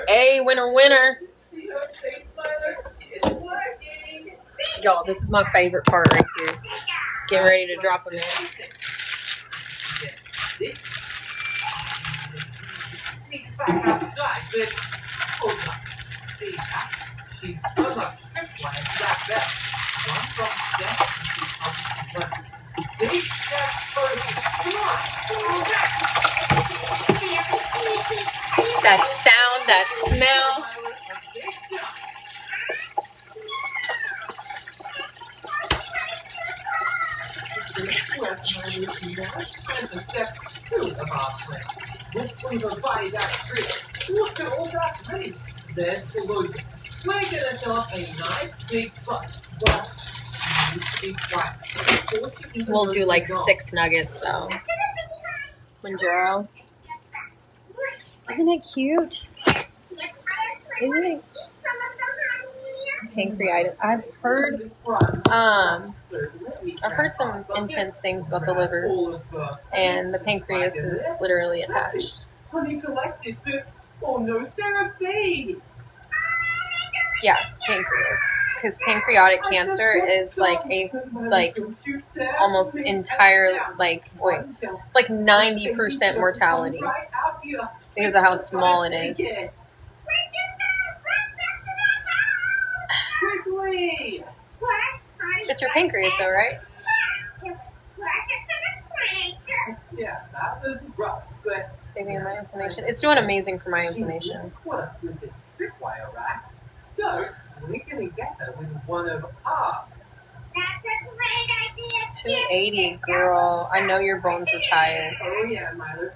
Hey, winner, winner. Y'all, this is my favorite part right here. Getting ready to drop them in. That sound, that smell. We'll do like 6 nuggets though. Manjaro. Isn't it cute? Isn't it? Pancreatitis. I've heard some intense things about the liver, and the pancreas is literally attached. Yeah, pancreas. Because pancreatic cancer is like almost entire, it's like 90% mortality because of how small it is. It's your pancreas though, right? Saving my inflammation. It's doing amazing for my inflammation. So we're gonna get her with one of ours. That's a great idea. 280, girl. I know your bones were tired. Oh yeah, Milo.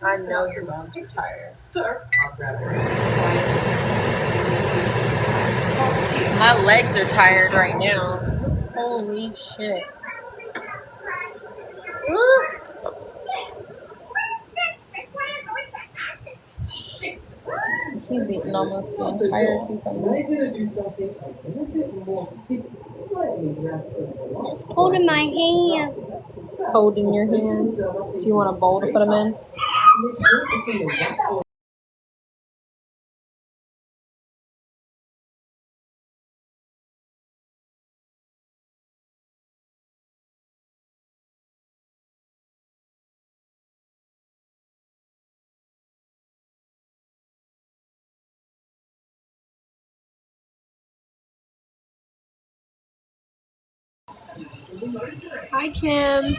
I know your bones were tired. Sir, I'll grab her. My legs are tired right now. Holy shit. Woo. He's eaten almost the entire cucumber. It's cold in my hands. Cold in your hands? Do you want a bowl to put them in? Hi, Kim.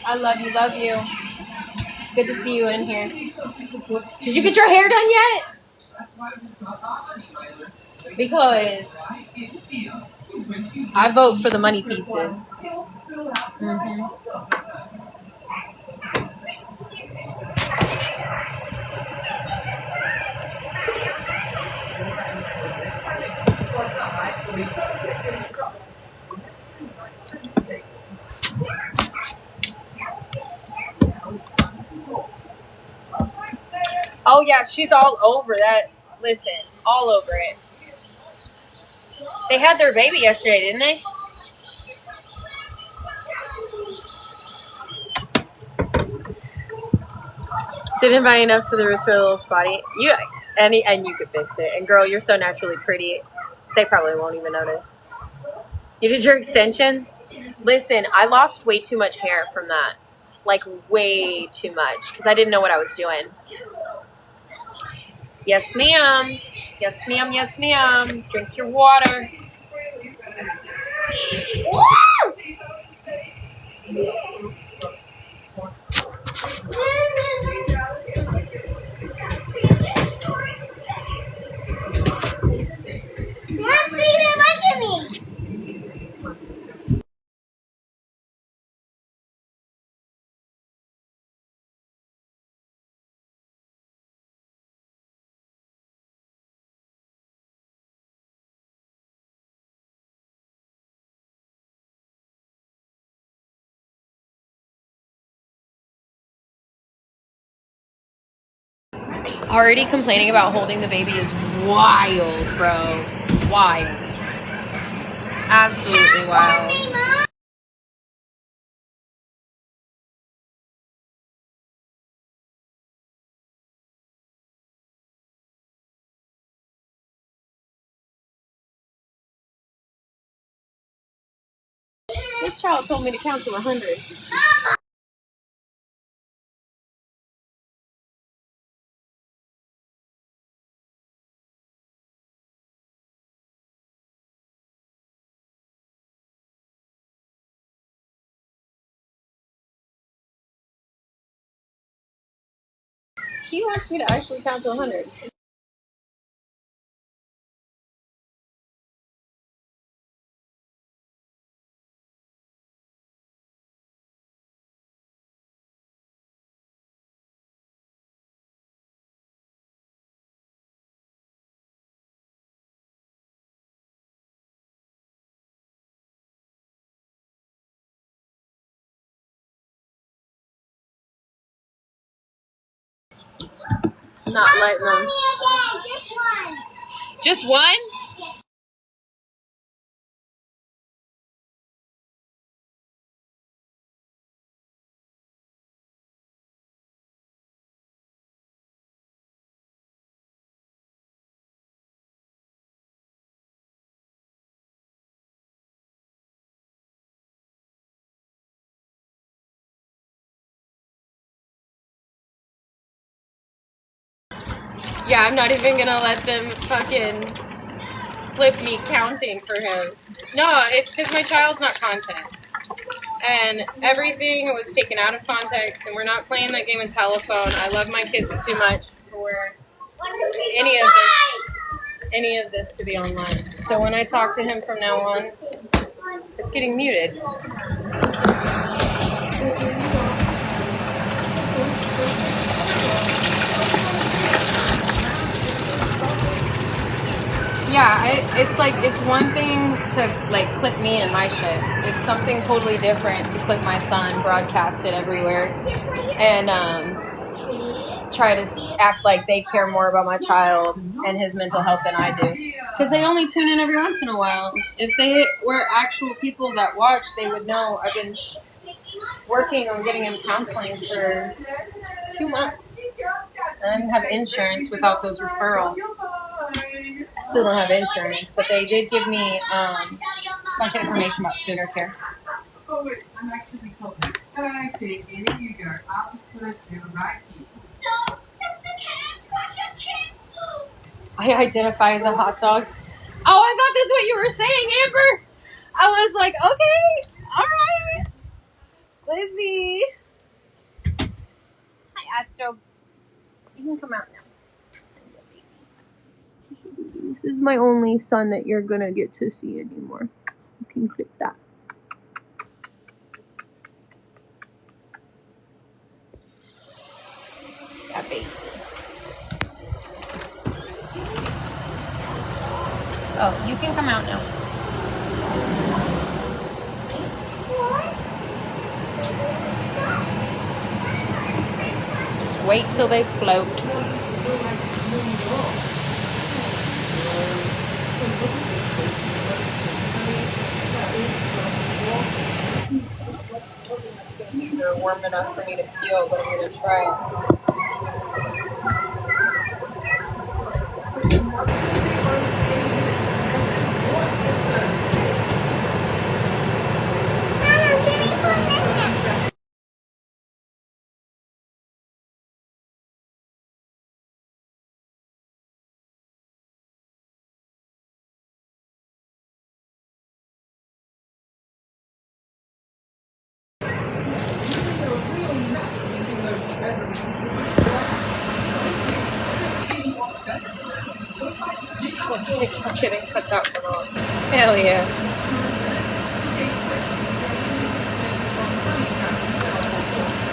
I love you, love you. Good to see you in here. Did you get your hair done yet? Because I vote for the money pieces. Mm-hmm. Oh yeah, she's all over that. Listen, all over it. They had their baby yesterday, didn't they? Didn't buy enough so the roots were a little spotty. And you could fix it. And girl, you're so naturally pretty. They probably won't even notice. You did your extensions? Listen, I lost way too much hair from that. Like, way too much. Because I didn't know what I was doing. Yes, ma'am. Yes, ma'am. Yes, ma'am. Drink your water. Let's see, look at me. Already complaining about holding the baby is wild, bro. Wild. Absolutely wild. This child told me to count to 100. He wants me to actually count to 100. Not letting them. Just one? Yeah, I'm not even gonna let them fucking flip me counting for him. No, it's because my child's not content. And everything was taken out of context, and we're not playing that game of telephone. I love my kids too much for any of this to be online. So when I talk to him from now on, it's getting muted. Yeah, it's like, it's one thing to like clip me and my shit. It's something totally different to clip my son, broadcast it everywhere, and try to act like they care more about my child and his mental health than I do. Because they only tune in every once in a while. If they were actual people that watch, they would know I've been working on getting him counseling for 2 months. And I didn't have insurance without those referrals. I still don't have insurance, but they did give me a bunch of information about Sooner Care. Oh, wait, I'm actually cold. Okay, in you go. I'll just put it right here. No, that's the cat. What's your chip? I identify as a hot dog. Oh, I thought that's what you were saying, Amber. I was like, okay, all right. Lizzie. Hi, Astro. You can come out now. This is my only son that you're gonna get to see anymore. You can click that. That baby. Oh, you can come out now. Just wait till they float. These are warm enough for me to peel, but I'm going to try it. Mama, give me 1 minute. Just want to see if I can cut that one off. Hell yeah.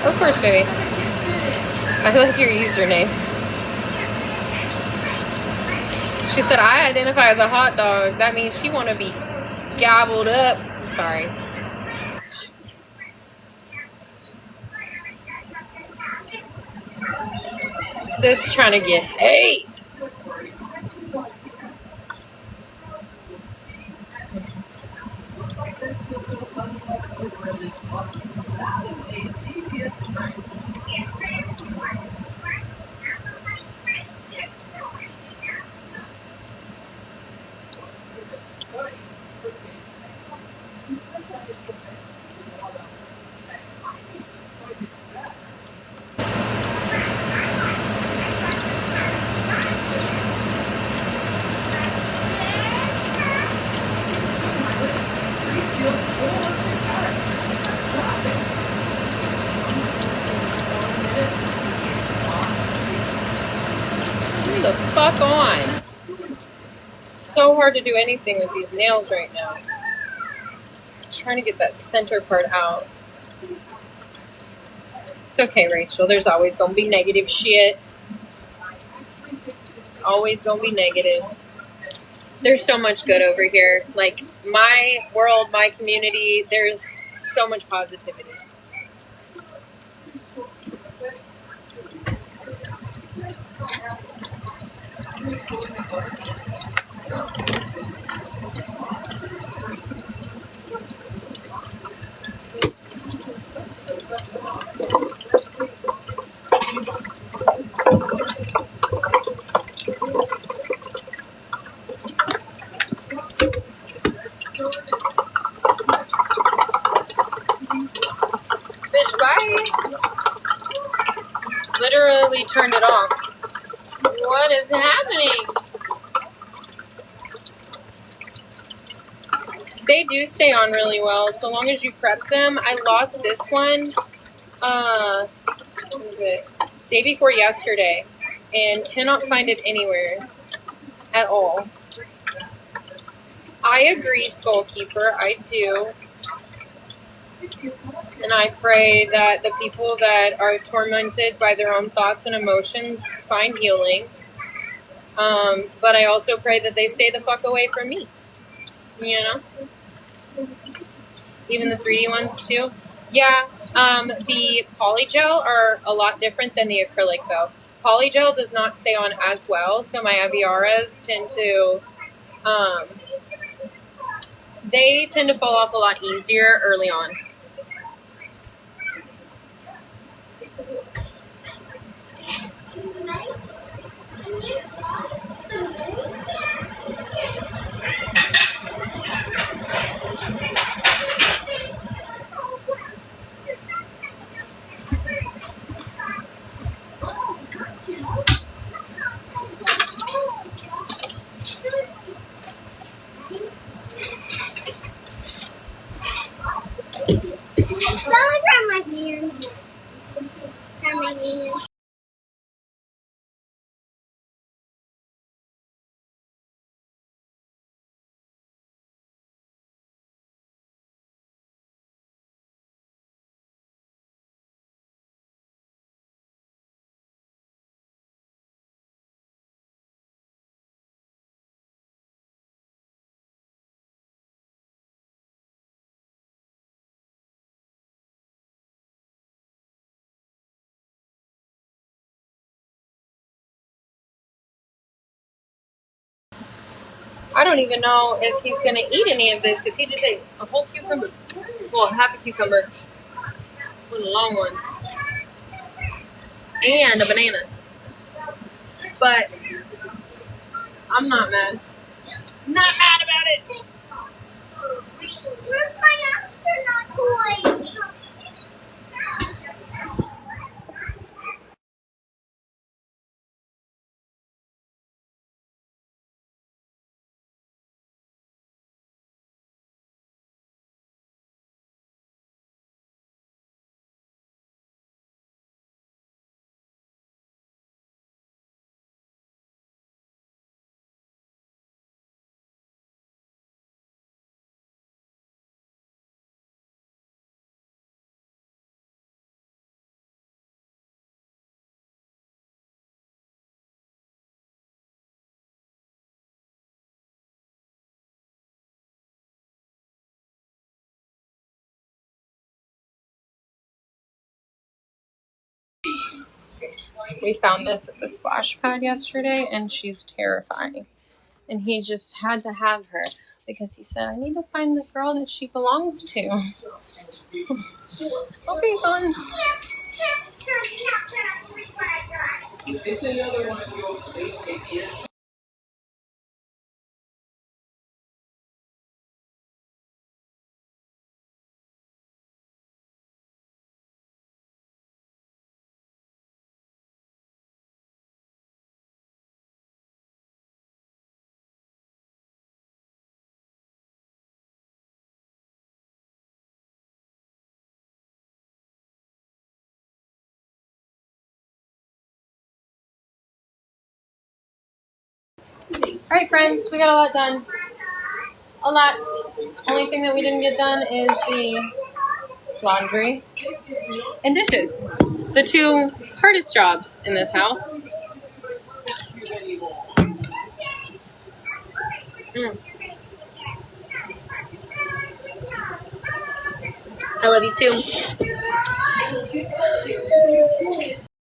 Of course, baby. I like your username. She said, I identify as a hot dog. That means she want to be gobbled up. Sorry. Sis trying to get ate. Come the fuck on. It's so hard to do anything with these nails right now. I'm trying to get that center part out. It's okay, Rachel. There's always going to be negative shit. It's always going to be negative. There's so much good over here. Like, my world, my community, there's so much positivity. Bitch, why? Literally turned it off. What is happening? They do stay on really well, so long as you prep them. I lost this one, what was it? Day before yesterday, and cannot find it anywhere at all. I agree, Skullkeeper, I do. And I pray that the people that are tormented by their own thoughts and emotions find healing. But I also pray that they stay the fuck away from me. You know? Even the 3D ones too. Yeah, the polygel are a lot different than the acrylic though. Polygel does not stay on as well, so my Aviaras tend to, they tend to fall off a lot easier early on. Someone from my hands. I don't even know if he's going to eat any of this because he just ate a whole cucumber. Well, half a cucumber. One of the long ones. And a banana. But I'm not mad. Not mad about it. Where's my astronaut toy? We found this at the splash pad yesterday, and she's terrifying. And he just had to have her because he said, I need to find the girl that she belongs to. Okay, son. It's another one of those ideas. Alright, friends, we got a lot done. A lot. Only thing that we didn't get done is the laundry and dishes. The two hardest jobs in this house. I love you too.